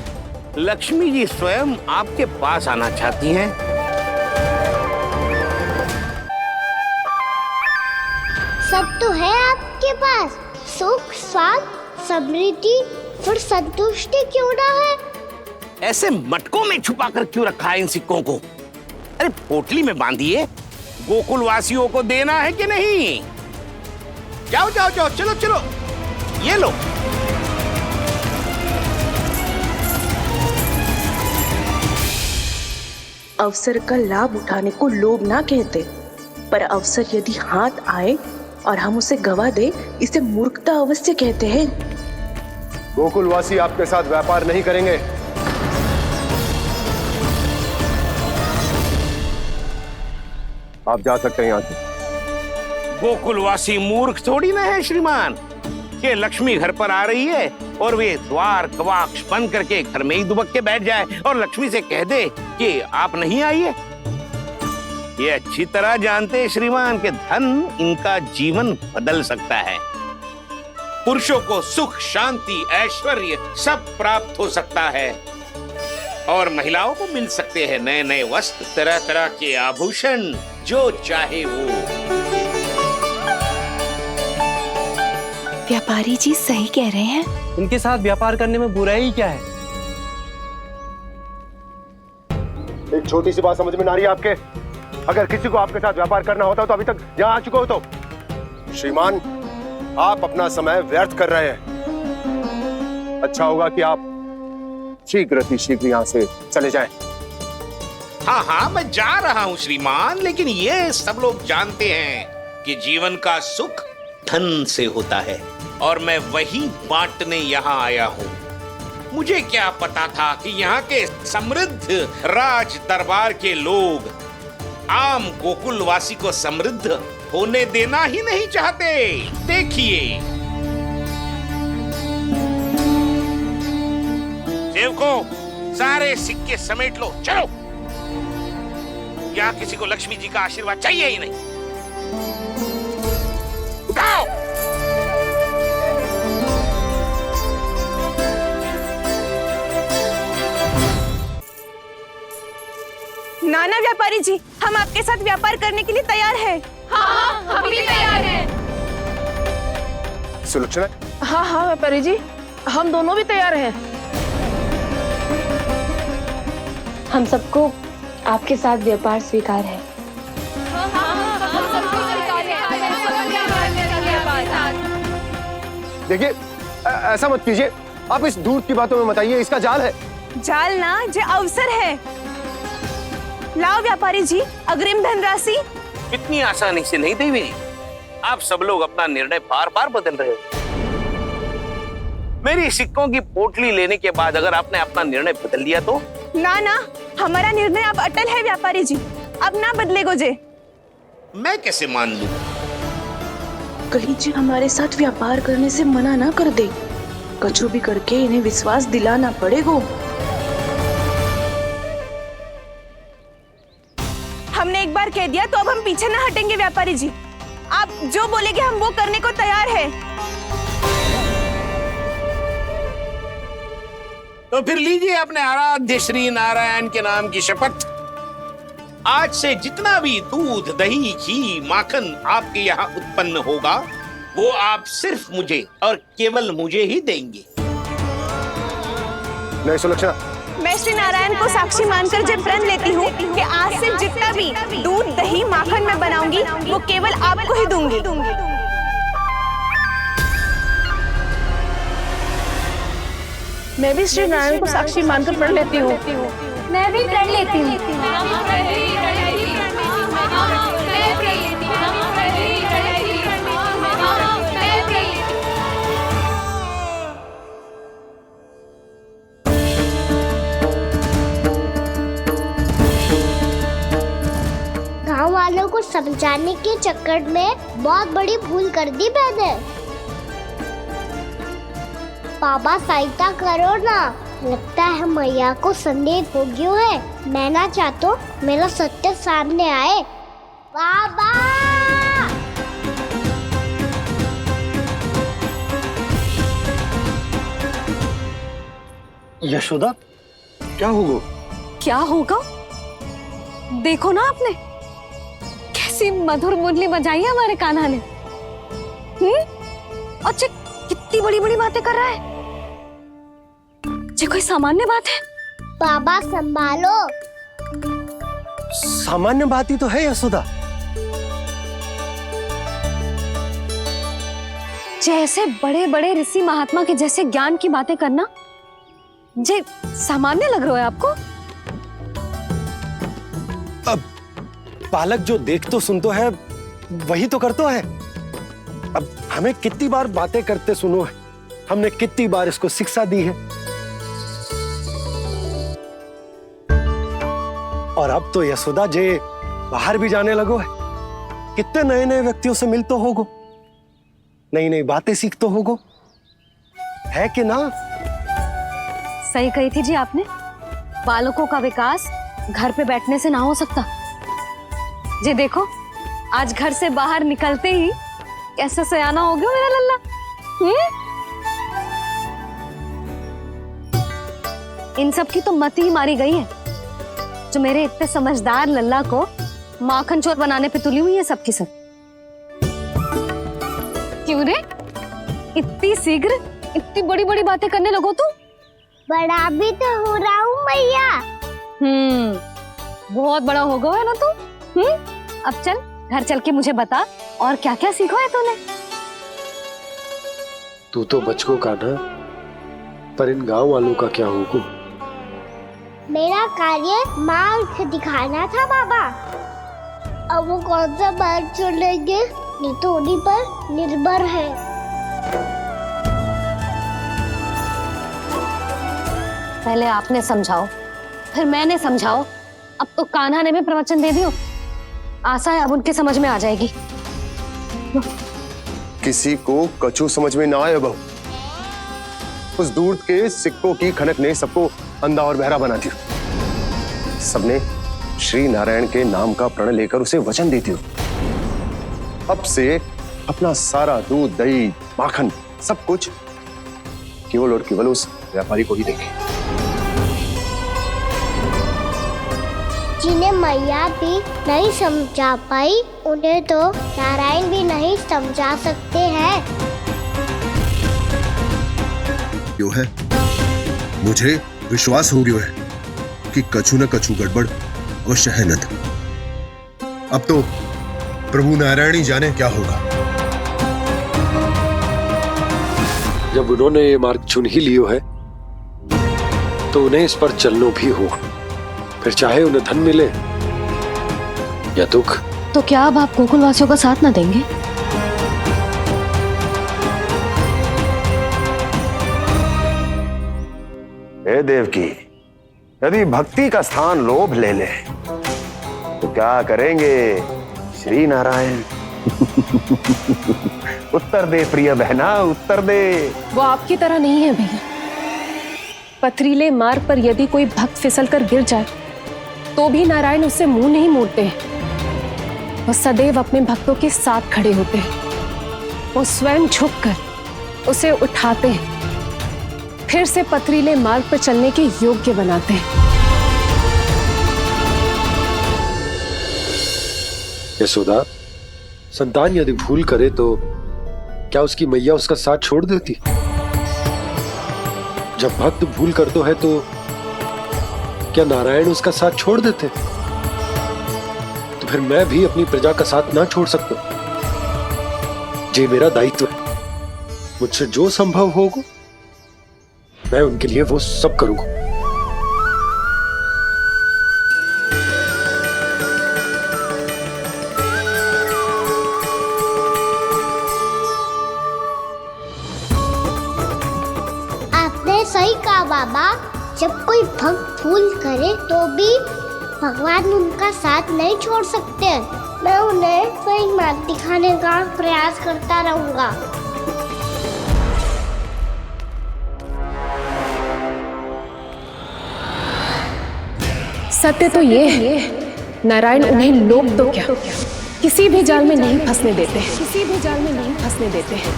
लक्ष्मी जी स्वयं आपके पास आना चाहती हैं। सब तो है आपके पास, सुख, स्वाद, समृद्धि, फिर संतुष्टि क्यों ना है? ऐसे मटकों में छुपा कर क्यों रखा है इन सिक्कों को? अरे पोटली में बांधिए, गोकुल वासियों को देना है कि नहीं? जाओ जाओ जाओ, चलो चलो, ये लो। अवसर का लाभ उठाने को लोभ ना कहते, पर अवसर यदि हाथ आए और हम उसे गवा दे, इसे मूर्खता अवश्य कहते हैं। गोकुलवासी आपके साथ व्यापार नहीं करेंगे। आप जा सकते हैं यहाँ से। गोकुलवासी मूर्ख थोड़ी ना है श्रीमान। ये लक्ष्मी घर पर आ रही है और वे द्वार कवाक्ष बंद करके घर में ही दुबक के बैठ जाए और लक्ष्मी से कह दे कि आप नहीं आइए। ये अच्छी तरह जानते हैं श्रीमान कि धन इनका जीवन बदल सकता है। पुरुषों को सुख, शांति, ऐश्वर्य सब प्राप्त हो सकता है और महिलाओं को मिल सकते हैं नए नए वस्त्र, तरह तरह के आभूषण, जो चाहे वो। व्यापारी जी सही कह रहे हैं। उनके साथ व्यापार करने में बुराई क्या है? एक छोटी सी बात समझ में ना रही है आपके? अगर किसी को आपके साथ व्यापार करना होता तो अभी तक यहाँ आ चुके हो। तो श्रीमान, आप अपना समय व्यर्थ कर रहे हैं। अच्छा होगा कि आप शीघ्र यहाँ से चले जाएं। हाँ हाँ, मैं जा रहा हूँ श्रीमान, लेकिन ये सब लोग जानते हैं कि जीवन का सुख धन से होता है और मैं वही बांटने यहाँ आया हूँ। मुझे क्या पता था कि यहाँ के समृद्ध राज दरबार के लोग आम गोकुलवासी को समृद्ध होने देना ही नहीं चाहते। देखिए सेवको, सारे सिक्के समेट लो, चलो। यहाँ किसी को लक्ष्मी जी का आशीर्वाद चाहिए ही नहीं। उठाओ। नाना व्यापारी जी, हम आपके साथ व्यापार करने के लिए तैयार हैं। हाँ, हम भी तैयार हैं। सुलक्षणा? हाँ हाँ व्यापारी जी, हम दोनों भी तैयार हैं। हम सबको आपके साथ व्यापार स्वीकार है। देखिए, ऐसा मत कीजिए। आप इस दूध की बातों में मत आइए, इसका जाल है। जाल ना, जो अवसर है। लाओ व्यापारी जी अग्रिम धनराशि। इतनी आसानी से नहीं देवी जी। आप सब लोग अपना निर्णय बार बार बदल रहे हो। मेरी सिक्कों की पोटली लेने के बाद अगर आपने अपना निर्णय बदल लिया तो? ना ना, हमारा निर्णय अब अटल है व्यापारी जी, अब ना बदलेगो जे। मैं कैसे मान लूं? कहीं जी हमारे साथ व्यापार करने से मना ना कर दे। कछु भी करके इन्हें विश्वास दिलाना पड़ेगा। हमने एक बार कह दिया तो अब हम पीछे ना हटेंगे व्यापारी जी। आप जो बोलेंगे हम वो करने को तैयार है। तो फिर लीजिए अपने आराध्य श्री नारायण के नाम की शपथ। आज से जितना भी दूध, दही, घी, माखन आपके यहाँ उत्पन्न होगा वो आप सिर्फ मुझे और केवल मुझे ही देंगे। नहीं सुलक्षणा, मैं श्री नारायण को साक्षी मानकर जब प्रण लेती हूँ कि आज से जितना भी दूध, दही, माखन मैं बनाऊंगी वो केवल आपको ही दूंगी। मैं भी श्री नारायण को साक्षी मानकर प्रण लेती हूँ। मैं भी प्रण लेती हूँ। गाँव वालों को समझाने के चक्कर में बहुत बड़ी भूल कर दी मैंने। बाबा सहायता करो ना, लगता है मैया को संदेह हो गया है। मैं ना चाहता मेरा सत्य सामने आए। बाबा! यशोदा, क्या होगा? क्या होगा? देखो ना आपने कैसी मधुर मुरली बजाई है हमारे कान्हा ने। अच्छा, कितनी बड़ी बड़ी बातें कर रहा है। ये कोई सामान्य बात है? बाबा संभालो। सामान्य बात ही तो है यशोदा। जैसे बड़े बड़े ऋषि महात्मा के जैसे ज्ञान की बातें करना जे सामान्य लग रहा है आपको? अब बालक जो देख तो सुन तो है वही तो कर तो है। अब हमें कितनी बार बातें करते सुनो है, हमने कितनी बार इसको शिक्षा दी है। और अब तो यशोदा जे बाहर भी जाने लगो है, कितने नए नए व्यक्तियों से मिल तो होगो, नई नई बातें सीख तो होगो, है कि ना? सही कही थी जी आपने। बालकों का विकास घर पे बैठने से ना हो सकता। जी देखो, आज घर से बाहर निकलते ही कैसे सयाना हो गया मेरा लल्ला। इन सब की तो मत ही मारी गई है, जो मेरे इतने समझदार लल्ला को माखन चोर बनाने पे तुली हुई है सबकी सब। क्यों रे, इतनी शीघ्र इतनी बड़ी बड़ी बातें करने लगो तू? बड़ा भी तो हो रहा हूँ मैया। बहुत बड़ा हो गया है ना तू। अब चल घर चल के मुझे बता और क्या क्या सीखा है तूने। तू तो बचको कान्हा, पर इन गांव वालों का क्या होगा? मेरा कार्य मार्ग दिखाना था बाबा। अब वो कौन सा मार्ग चुनेंगे ये तो उन्हीं पर निर्भर है। पहले आपने समझाओ, फिर मैंने समझाओ, अब तो कान्हा ने भी प्रवचन दे दियो। आशा है अब उनके समझ में आ जाएगी। किसी को कछु समझ में ना आए बहू। उस दूध के सिक्कों की खनक ने सबको अंधा और बहरा बना दिया। सबने श्री नारायण के नाम का प्रण लेकर उसे वचन देती हो। अब से अपना सारा दूध, दही, माखन सब कुछ केवल और केवल उस व्यापारी को ही देंगे। जिन्हें मैया भी नहीं समझा पाई, उन्हें तो नारायण भी नहीं समझा सकते हैं। यो है, मुझे विश्वास हो गया है कि कछु न कछु गड़बड़ अवश्य है नंद। अब तो प्रभु नारायण ही जाने क्या होगा। जब उन्होंने ये मार्ग चुन ही लियो है तो उन्हें इस पर चलना भी हो, फिर चाहे उन्हें धन मिले या दुख। तो क्या अब आप गोकुल वासियों का साथ ना देंगे? हे देवकी, यदि भक्ति का स्थान लोभ ले ले तो क्या करेंगे श्री नारायण? उत्तर दे प्रिय बहना, उत्तर दे। वो आपकी तरह नहीं है भैया। पथरीले मार्ग पर यदि कोई भक्त फिसलकर गिर जाए तो भी नारायण उससे मुंह नहीं मोड़ते हैं। वो सदैव अपने भक्तों के साथ खड़े होते हैं। वो स्वयं झुककर उसे उठाते हैं, फिर से पथरीले मार्ग पर चलने के योग्य बनाते हैं। यशोदा, संतान यदि भूल करे तो क्या उसकी मैया उसका साथ छोड़ देती? जब भक्त भूल करता है तो क्या नारायण उसका साथ छोड़ देते? तो फिर मैं भी अपनी प्रजा का साथ ना छोड़ सकता। ये मेरा दायित्व है। मुझसे जो संभव होगा मैं उनके लिए वो सब करूंगा। आपने सही कहा बाबा। जब कोई भक्त भूल करे तो भी भगवान उनका साथ नहीं छोड़ सकते। मैं उन्हें सही मार्ग दिखाने का प्रयास करता रहूंगा। सत्य तो ये है, नारायण उन्हें लोग तो क्या किसी भी जाल में नहीं फंसने देते, किसी भी जाल में नहीं फंसने देते हैं।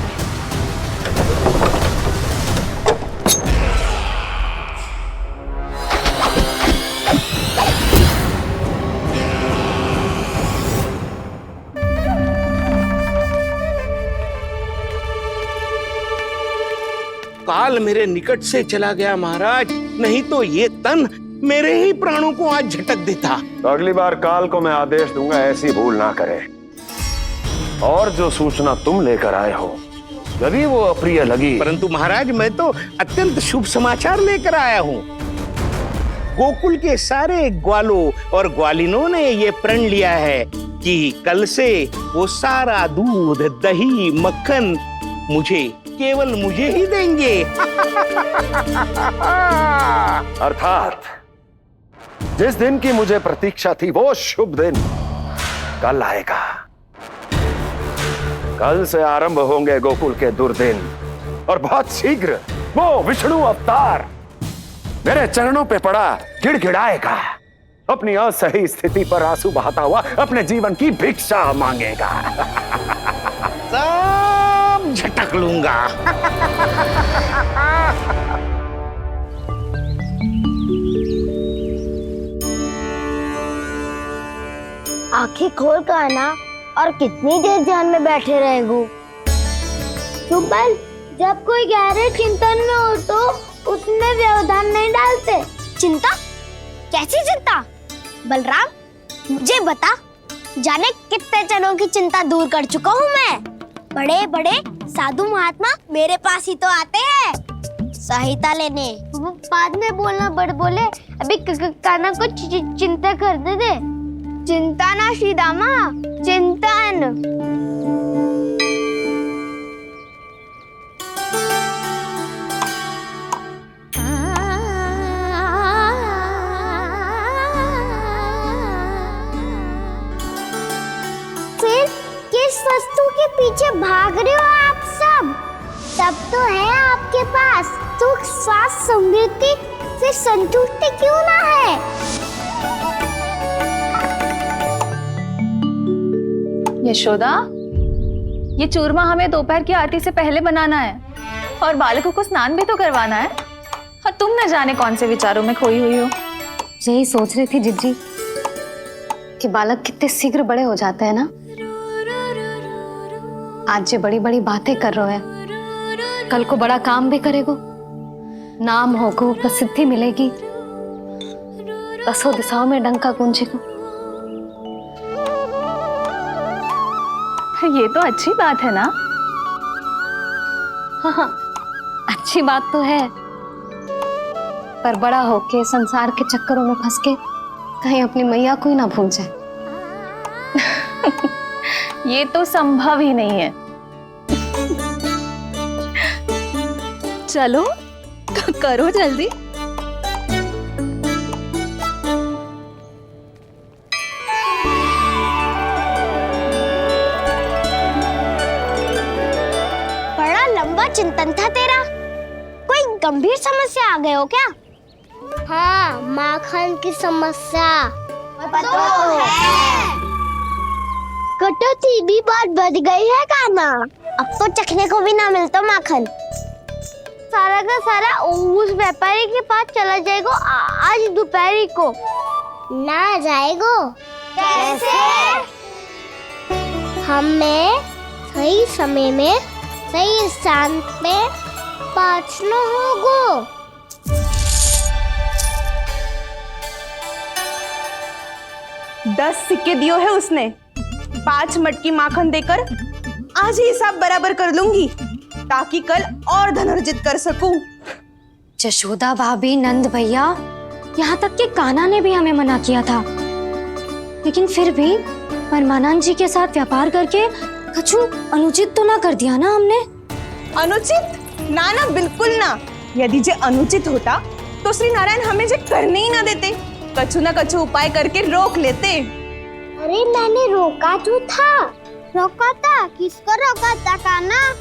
काल मेरे निकट से चला गया महाराज, नहीं तो ये तन मेरे ही प्राणों को आज झटक देता। तो अगली बार काल को मैं आदेश दूंगा ऐसी भूल ना करे। और जो सूचना तुम लेकर आए हो यदि वो अप्रिय लगी, परंतु महाराज मैं तो अत्यंत शुभ समाचार लेकर आया हूँ। गोकुल के सारे ग्वालों और ग्वालिनों ने ये प्रण लिया है कि कल से वो सारा दूध, दही, मक्खन मुझे, केवल मुझे ही देंगे। अर्थात जिस दिन की मुझे प्रतीक्षा थी वो शुभ दिन कल आएगा। कल से आरंभ होंगे गोकुल के दुर्दिन और बहुत शीघ्र वो विष्णु अवतार मेरे चरणों पे पड़ा गिड़गिड़ाएगा, अपनी असही स्थिति पर आंसू बहाता हुआ अपने जीवन की भिक्षा मांगेगा। सब झटक लूंगा। आंखें खोल कर आना और कितनी देर ध्यान में बैठे रहेगो। सुबल, जब कोई गहरे चिंतन में हो तो उसमें व्यवधान नहीं डालते। चिंता? कैसी चिंता? बलराम, मुझे बता, जाने कितने जनों की चिंता दूर कर चुका हूँ मैं। बड़े बड़े साधु महात्मा मेरे पास ही तो आते हैं सहायता लेने। वो बाद में बोलना बड़ बोले, अभी कान्हा को चिंता करने दे। चिंता ना श्रीदामा, चिंतन। भाग रहे हो आप सब? सब तो है आपके पास, तो स्वास्थ्य समृद्धि से संतुष्टि क्यों ना है? यशोदा, ये चूरमा हमें दोपहर की आरती से पहले बनाना है और बालकों को स्नान भी तो करवाना है। और तुम न जाने कौन से विचारों में खोई हुई हो। यही सोच रही थी जिज्जी कि बालक कितने शीघ्र बड़े हो जाते हैं ना। आज जो बड़ी बड़ी बातें कर रहे हैं, कल को बड़ा काम भी करेगो, नाम होगो, प्रसिद्धि मिलेगी, दसों दिशाओं में डंका गूंजेगो। ये तो अच्छी बात है ना? हाँ, अच्छी बात तो है, पर बड़ा होके संसार के चक्करों में फंस के कहीं अपनी मैया को ही ना भूल जाए। ये तो संभव ही नहीं है। चलो करो जल्दी। बड़ा लंबा चिंतन था तेरा। कोई गंभीर समस्या आ गए हो क्या? हाँ, माखन की समस्या तो है। कटौती भी बहुत बढ़ गई है काना। अब तो चखने को भी ना मिलता माखन। सारा का सारा उस व्यापारी के पास चला जाएगा आज दोपहर को। ना जाएगो? कैसे? हमें सही समय में सही स्थान पे पहुंचना होगा। दस सिक्के दियो है उसने, 5 मटकी माखन देकर आज ही हिसाब बराबर कर लूंगी ताकि कल और धन अर्जित कर सकूं। जशोदा भाभी, नंद भैया, यहाँ तक कि कान्हा ने भी हमें मना किया था, लेकिन फिर भी परमानंद जी के साथ व्यापार करके कछु अनुचित तो ना कर दिया ना हमने? अनुचित? ना ना, बिल्कुल ना। यदि जे अनुचित होता तो श्री नारायण हमें जे करने ही ना देते, कछु ना कछु उपाय करके रोक लेते। अरे मैंने रोका तो था। रोका था? किसको रोका था कान्हा?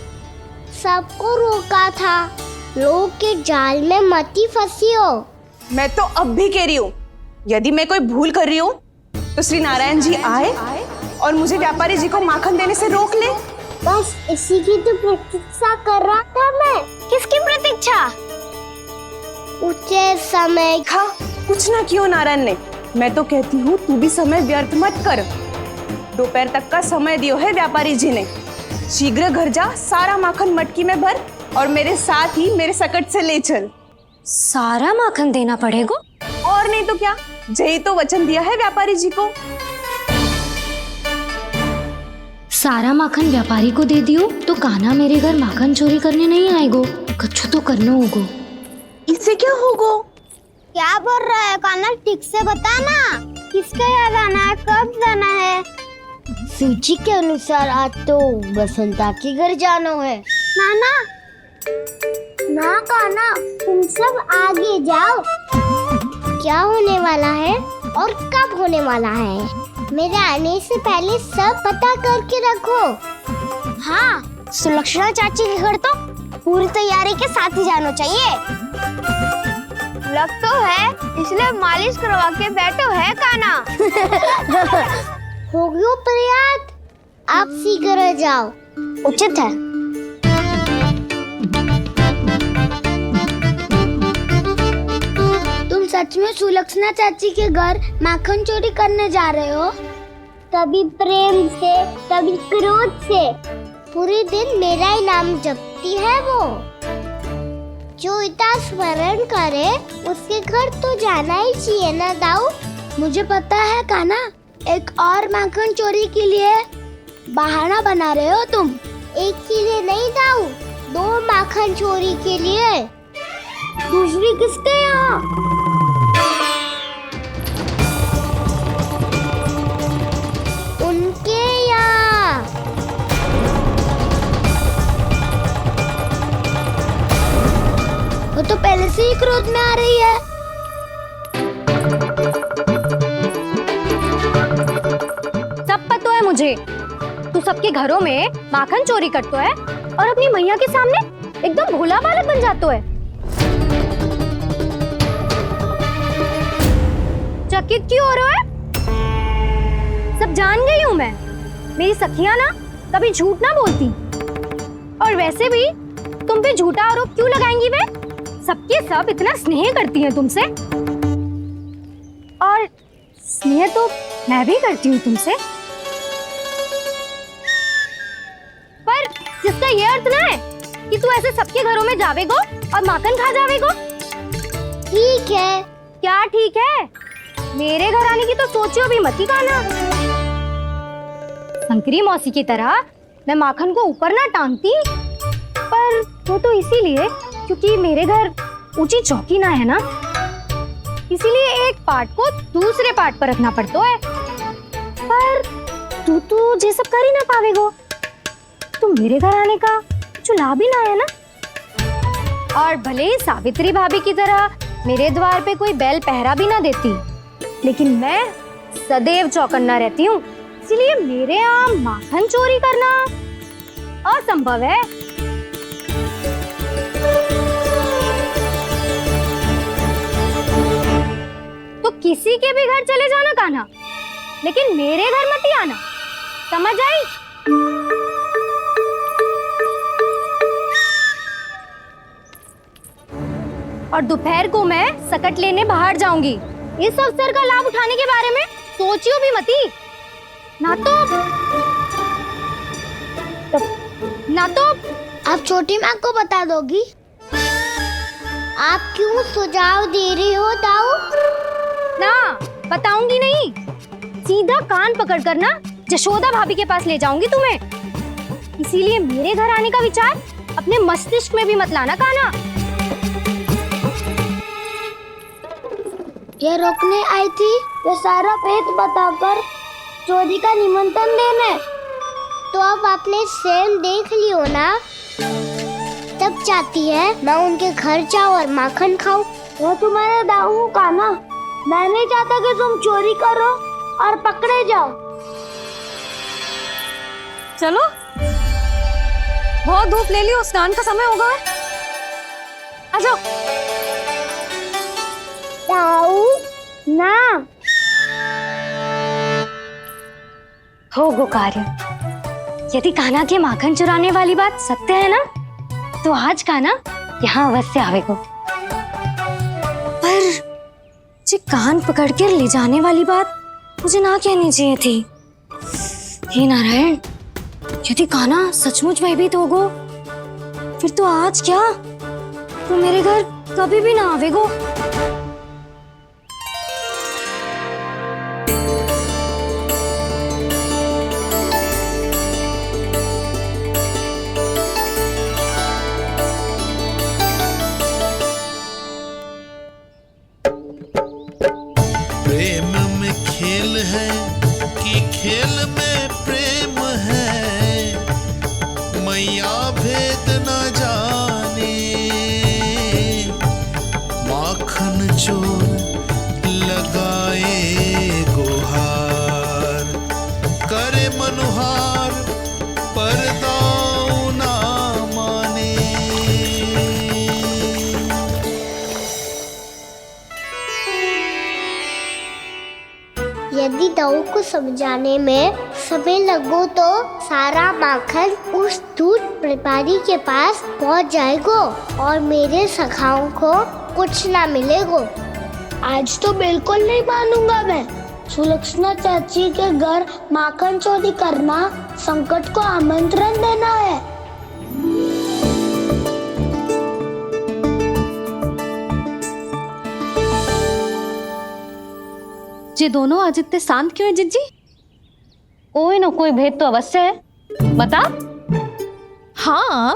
सबको रोका था। लोग के जाल में मत ही फंसी हो। मैं तो अब भी कह रही हूँ, यदि मैं कोई भूल कर रही हूँ तो श्री नारायण जी आए और मुझे व्यापारी जी को माखन देने से रोक ले। बस इसी की तो प्रतीक्षा कर रहा था मैं। किसकी प्रतीक्षा? उचित समय का। कुछ ना क्यों नारायण ने, मैं तो कहती हूँ तू भी समय व्यर्थ मत कर। दोपहर तक का समय दियो है व्यापारी जी ने। शीघ्र घर जा, सारा माखन मटकी में भर और मेरे साथ ही मेरे सकट से ले चल। सारा माखन देना पड़ेगा? और नहीं तो क्या, जय तो वचन दिया है व्यापारी जी को। सारा माखन व्यापारी को दे दियो तो कान्हा मेरे घर माखन चोरी करने नहीं आएगो। कछु तो करना होगा। इससे क्या होगा? क्या बोल रहा है कान्हा? ठीक से बता ना। किसका यहाँ जाना है, कब जाना है? सूची के अनुसार आज तो बसंता के घर जाना है। नाना, ना कान्हा, तुम सब आगे जाओ। क्या होने वाला है और कब होने वाला है, मेरे आने से पहले सब पता करके रखो। हाँ, सुलक्षणा चाची के घर तो पूरी तैयारी के साथ ही जाना चाहिए। लग तो है, इसलिए मालिश करवा के बैठो है कान्हा। हो गयो प्रयास, आप शीघ्र जाओ, उचित है। तुम सच में सुलक्षणा चाची के घर माखन चोरी करने जा रहे हो? कभी प्रेम से, कभी क्रोध से, पूरे दिन मेरा ही नाम जपती है वो। जो इतना स्मरण करे उसके घर तो जाना ही चाहिए ना दाऊ। मुझे पता है कान्हा, एक और माखन चोरी के लिए बहाना बना रहे हो तुम। एक के लिए नहीं दाऊ, 2 माखन चोरी के लिए। दूसरी किसके यहाँ? उनके यहाँ। वो तो पहले से ही क्रोध में आ रही है। सब पता है मुझे, तू सबके घरों में माखन चोरी करतो है और अपनी मैया के सामने एकदम भोला बालक बन जातो है। चकित क्यों हो रहे हो? सब जान गई हूं मैं। मेरी सखियां ना कभी झूठ ना बोलती, और वैसे भी तुम पे झूठा आरोप क्यों लगाएंगी वे? सबके सब इतना स्नेह करती हैं तुमसे, और स्नेह तो मैं भी करती हूँ तुमसे, पर जिसका ये अर्थ ना है कि तू ऐसे सबके घरों में जावेगो और माखन खा जावेगो। ठीक है। क्या ठीक है? मेरे घर आने की तो सोचियो भी मत ही काना। शंकरी मौसी की तरह मैं माखन को ऊपर ना टांगती, पर वो तो इसीलिए क्योंकि मेरे घर ऊंची चौकी ना है ना, इसीलिए एक पार्ट को दूसरे पार्ट पर रखना पड़ता है। पर तू ये सब कर ही ना पावेगो, तो मेरे घर आने का कुछ लाभ ही ना है ना। और भले ही सावित्री भाभी की तरह मेरे द्वार पे कोई बैल पहरा भी ना देती, लेकिन मैं सदैव चौकन्ना रहती हूँ, इसलिए मेरे यहाँ माखन चोरी करना असंभव है। तो किसी के भी घर चले जाना कान्हा, लेकिन मेरे घर मत ही आना, समझ आई? और दोपहर को मैं सकट लेने बाहर जाऊंगी। इस अवसर का लाभ उठाने के बारे में सोचियो भी मती, ना तो आप छोटी माँ को बता दोगी? आप क्यों सुझाव दे रही हो दाऊ? ना बताऊंगी नहीं, सीधा कान पकड़ कर ना जशोदा भाभी के पास ले जाऊंगी तुम्हें। इसीलिए मेरे घर आने का विचार अपने मस्तिष्क में भी मत लाना कान्हा। ये रोकने आई थी ये सारा भेद बताकर चोरी का निमंत्रण देने, तो अब आपने स्वयं देख लियो ना। तब चाहती है मैं उनके घर जाऊँ और माखन खाऊं। वो तुम्हारे दाऊ का ना, मैं नहीं चाहता कि तुम चोरी करो और पकड़े जाओ। चलो, बहुत धूप ले लियो, स्नान का समय होगा। आ जाओ। दाऊ ना हो गो कार्य। यदि कान्हा के माखन चुराने वाली बात सत्य है ना, तो आज कान्हा यहाँ अवश्य आवेगो। पर जे कान पकड़ कर ले जाने वाली बात मुझे ना कहनी चाहिए थी। हे नारायण, यदि कान्हा सचमुच भयभीत होगो, फिर तो आज क्या, तो मेरे घर कभी भी ना आवेगो। प्रेम में खेल है कि खेल में प्रेम है, मैया भेद न जाने। माखन चोर लगाए गुहार, करे मनुहार पर दाऊ ना माने। यदि दाऊ को समझाने में समय लगो तो सारा माखन उस दूध व्यापारी के पास पहुंच जाएगो और मेरे सखाओं को कुछ ना मिलेगो। आज तो बिल्कुल नहीं मानूंगा मैं। सुलक्षणा चाची के घर माखन चोरी करना संकट को आमंत्रण देना है। ये दोनों आज इतने शांत क्यों है जिज्जी? कोई ना कोई भेद तो अवश्य है, बता। हाँ,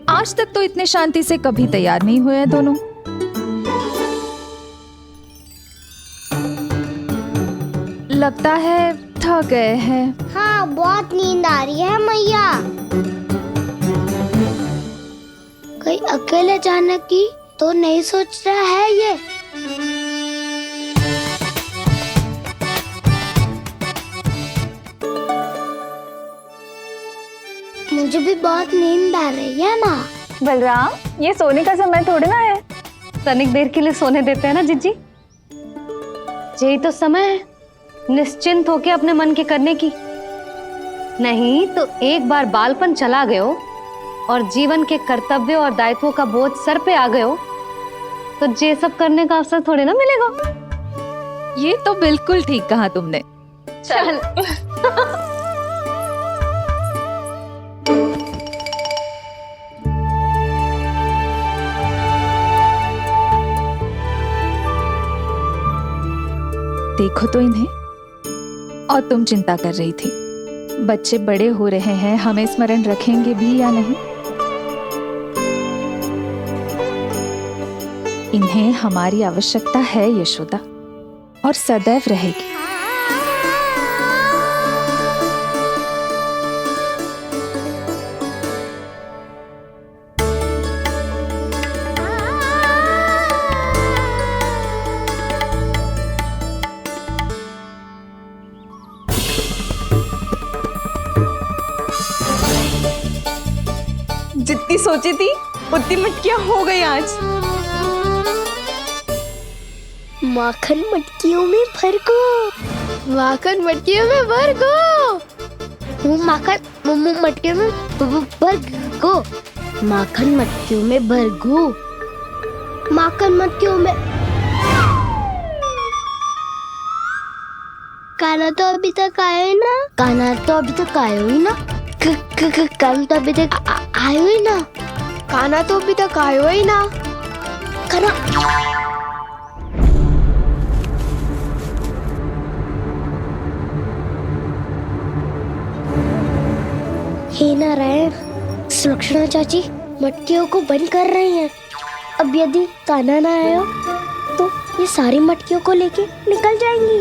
आज तक तो इतने शांति से कभी तैयार नहीं हुए हैं दोनों। लगता है थक गए हैं। हाँ, बहुत नींद आ रही है मैया। कहीं अकेले जाने की तो नहीं सोच रहा है ये? मुझे भी बहुत नींद आ रही है माँ। बलराम, ये सोने का समय थोड़ी ना है। तनिक देर के लिए सोने देते हैं ना जिज्जी। यही तो समय है निश्चिंत होके अपने मन के करने की। नहीं तो एक बार बालपन चला गयो और जीवन के कर्तव्यों और दायित्वों का बोझ सर पे आ गयो तो ये सब करने का अवसर थोड़ी ना मिलेगा। ये तो बिल्कुल ठीक कहा तुमने। चल देखो तो इन्हें। और तुम चिंता कर रही थी बच्चे बड़े हो रहे हैं, हमें स्मरण रखेंगे भी या नहीं। इन्हें हमारी आवश्यकता है यशोदा, और सदैव रहेगी। जितनी सोची थी उतनी मटकियां हो गई आज। माखन मटकियों में भर को, माखन मटकियों में भर को, माखन मटकियों में भर को, माखन मटकियों में भर को, माखन मटकियों में। काना तो अभी तक आया ही ना, काना तो अभी तक आया ही ना, काना तो अभी तक आयो ही ना, काना तो अभी तक आयो ही ना, काना। हे नारायण, सुलक्षणा चाची मटकियों को बंद कर रही हैं। अब यदि काना ना आया तो ये सारी मटकियों को लेके निकल जाएंगी।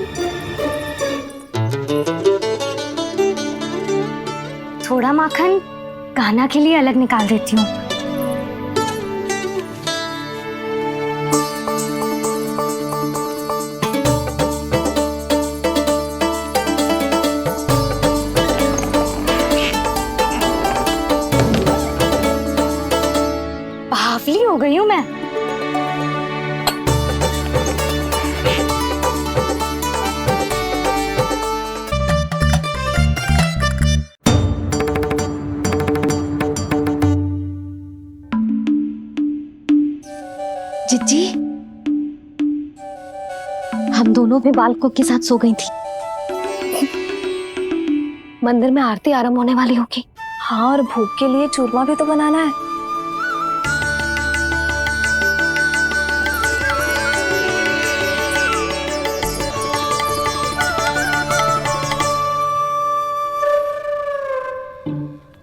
थोड़ा माखन कान्हा के लिए अलग निकाल देती हूँ। बावली हो गई हूँ मैं। जिज्जी, हम दोनों भी बालकों के साथ सो गई थी। मंदिर में आरती आरंभ होने वाली होगी। हाँ, और भोग के लिए चूरमा भी तो बनाना है।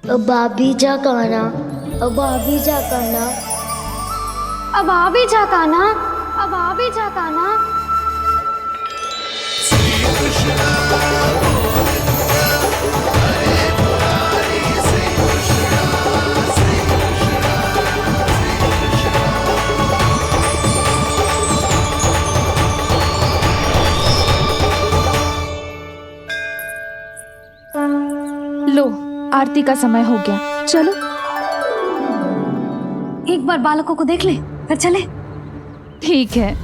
अब आ भी जा काना, अब आ भी जा काना, अब आ भी जा कान्हा, अब आ भी जा कान्हा। लो, आरती का समय हो गया, चलो। एक बार बालकों को देख ले फिर चले। ठीक है।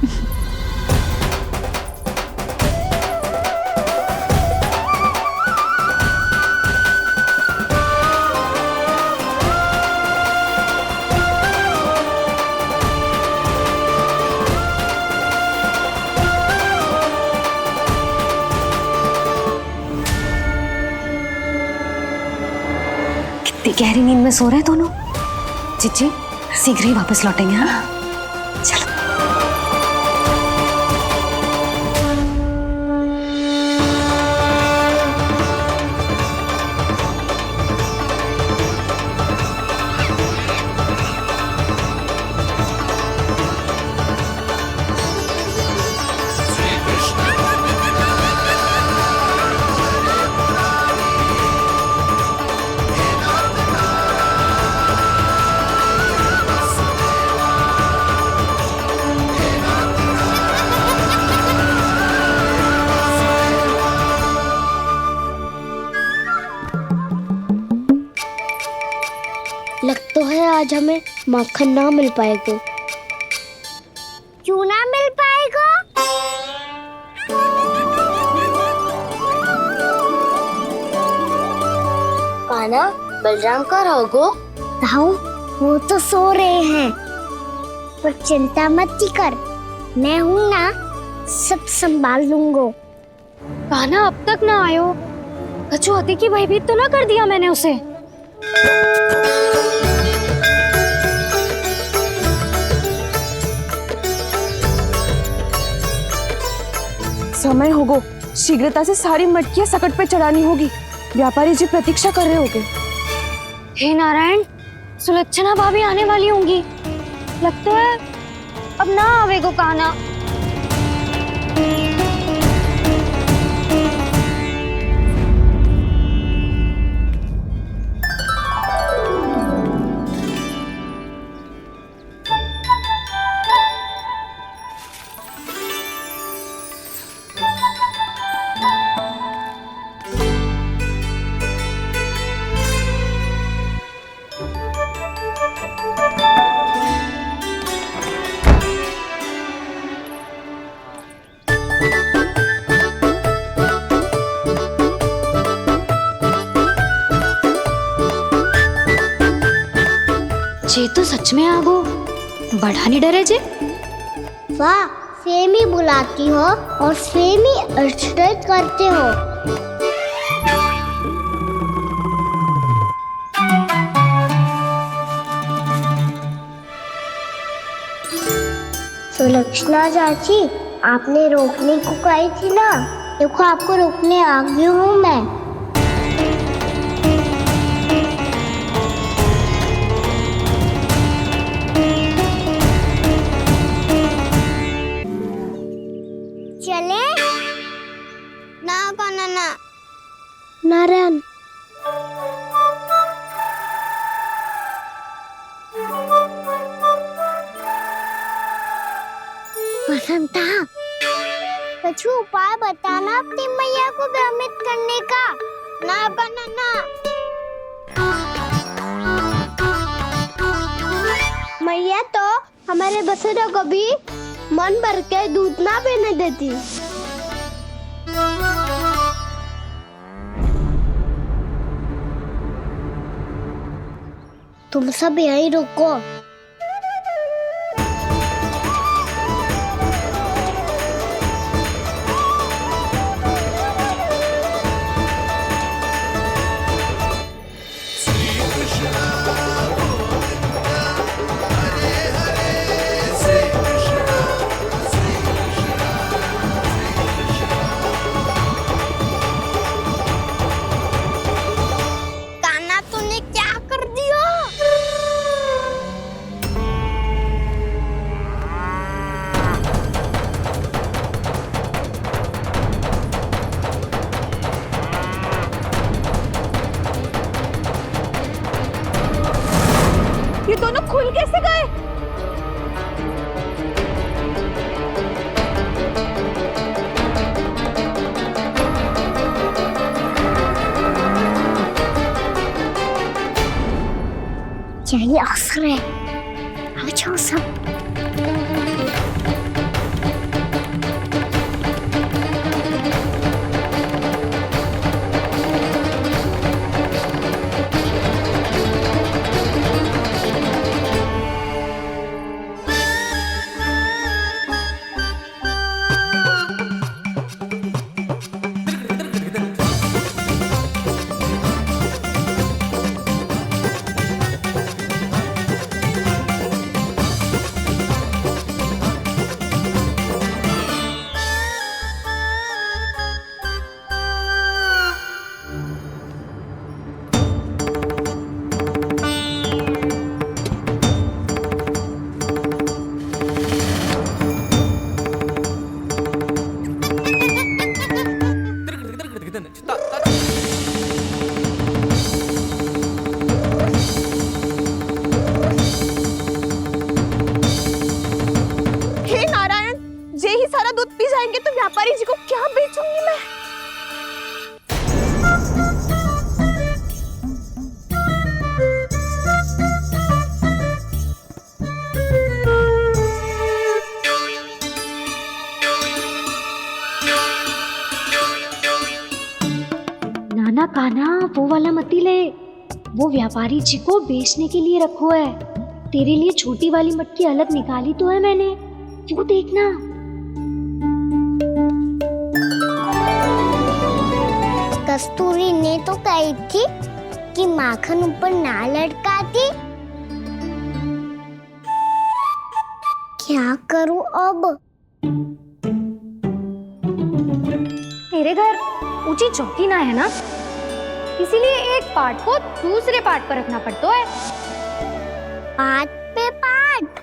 कितनी गहरी नींद में सो रहे हैं दोनों। जिज्जी शीघ्र ही वापस लौटेंगे। हाँ चलो। आज हमें माखन ना मिल पाएगा। क्यों ना मिल पाएगा? कान्हा, बलराम का रहोगो? ताऊ, वो तो सो रहे हैं, पर चिंता मत कर, मैं हूँ ना, सब संभाल लूंगा। कान्हा अब तक ना आयो, कछु हाथी की भयभीत तो ना कर दिया मैंने उसे? समय होगो, शीघ्रता से सारी मटकियां सकट पे चढ़ानी होगी। व्यापारी जी प्रतीक्षा कर रहे होंगे। हे नारायण, सुलक्षणा भाभी आने वाली होंगी। लगता है अब ना आवेगो कान्हा। जे तो सच में आगो, बढ़ा नहीं डरे जे। वाह, सेम ही बुलाती हो और सेम ही अर्चना करते हो। सुलक्षणा चाची, आपने रोकने को कही थी ना, देखो आपको रोकने आ गई हूँ मैं। चले ना कान्हा ना। नारायण, बसंता, कुछ उपाय बताना अपनी मैया को भ्रमित करने का। ना कान्हा ना। मैया तो हमारे बसेरा को भी मन भर के दूध ना पीने देती। तुम सब यहीं रुको। ये दोनों खुल कैसे गए? चलिए अवसर है, अब जाओ सब। कान्हा कान्हा वो वाला मती ले, वो व्यापारी जी को बेचने के लिए रखो है। तेरे लिए छोटी वाली मटकी अलग निकाली तो है मैंने, वो देखना। कस्तूरी ने तो कही थी कि माखन ऊपर ना लटकाती। क्या करूं अब? तेरे घर ऊंची चौकी ना है ना, इसीलिए एक पार्ट को दूसरे पार्ट पर रखना पड़ता है। पार्ट पे पार्ट।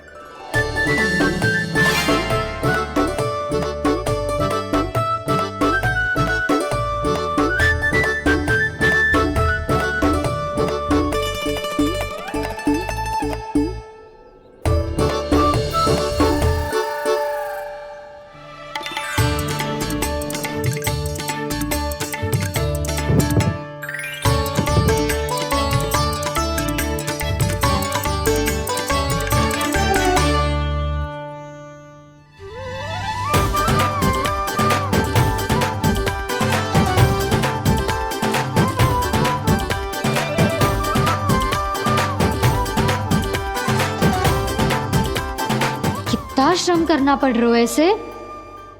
श्रम करना पड़ रहा है ऐसे।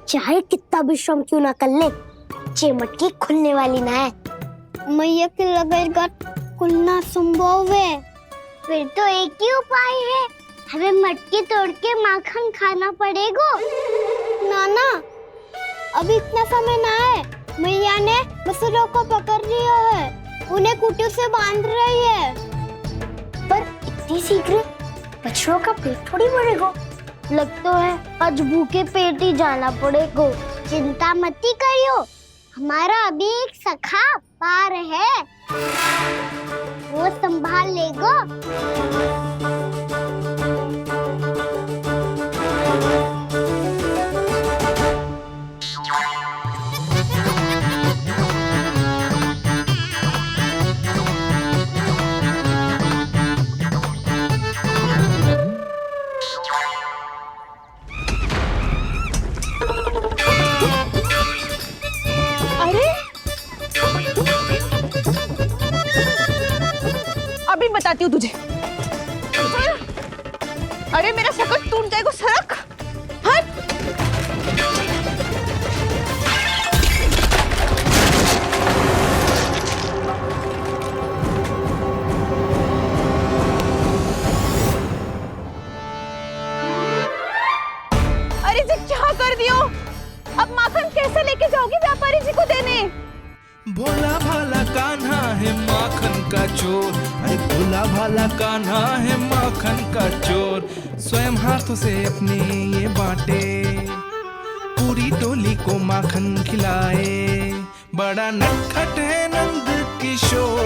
चाहे कितना भी श्रम क्यों ना कर ले, ये मटकी खुलने वाली ना है। मैया के लगेगा खुलना संभव है। फिर तो एक ही उपाय है, हमें मटकी तोड़ के माखन खाना पड़ेगा। नाना, अभी इतना समय ना है। मैया ने बछड़ों को पकड़ लिया है, उन्हें कुटियों से बांध रही है। पर इतनी शीघ्र बछड़ों का पेट थोड़ी भरेगा। लगता है आज भूखे पेट ही जाना पड़ेगा। चिंता मत करियो, हमारा अभी एक सखा पार है, वो संभाल लेगा। अभी बताती हूँ तुझे। अरे मेरा शकल टूट जाएगा, सरक हट। अरे जी क्या कर दियो? अब माखन कैसे लेके जाओगी व्यापारी जी को देने? भोला भाला कान्हा है माखन का चोर, अरे भोला भाला कान्हा है माखन का चोर। स्वयं हाथों से अपने ये बांटे, पूरी टोली को माखन खिलाए। बड़ा नटखट है नंद किशोर।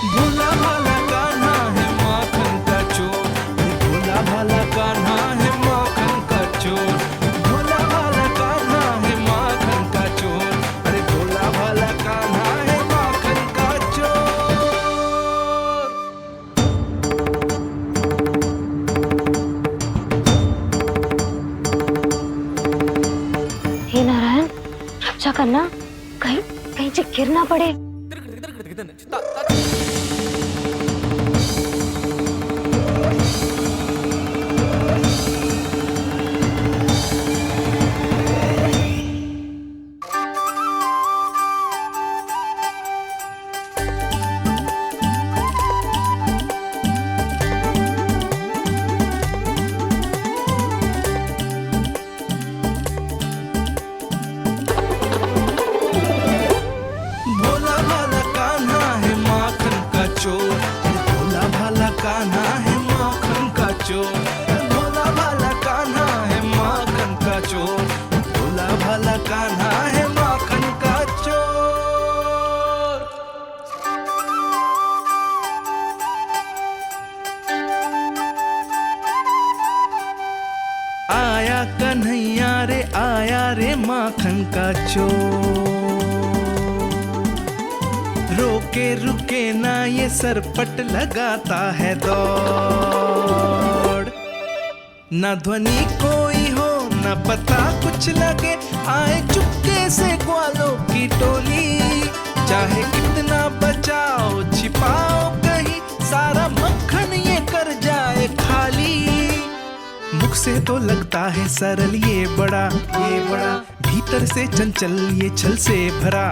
भोला भाला कान्हा है माखन का चोर, अरे भोला भाला कान्हा है माखन का चोर। करना, कहीं कहीं से गिर ना पड़े। आया कन्हैया रे आया रे माखन का चोर। रोके रुके ना ये सरपट लगाता है दौड़। ना ध्वनि कोई हो न पता कुछ लगे, आए चुपके से ग्वालों की टोली। चाहे कितना बचाओ छिपाओ कहीं, सारा मक्खन ये कर जाए खाली। मुख से तो लगता है सरल ये बड़ा, भीतर से चंचल ये छल से भरा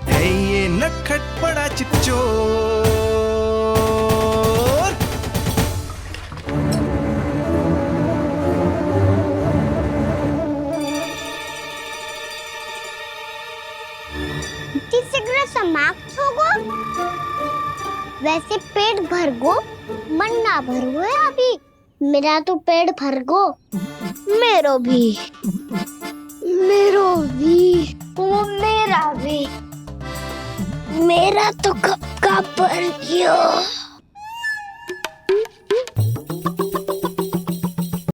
है ये नटखट बड़ा चिच्चोर। तीसरा समाप्त हो गो, वैसे पेट भर गो, मन ना भर गो है अभी। मेरा तो पेट भर गो, मेरो भी, मेरो भी, मेरा तो कब का भर गयो।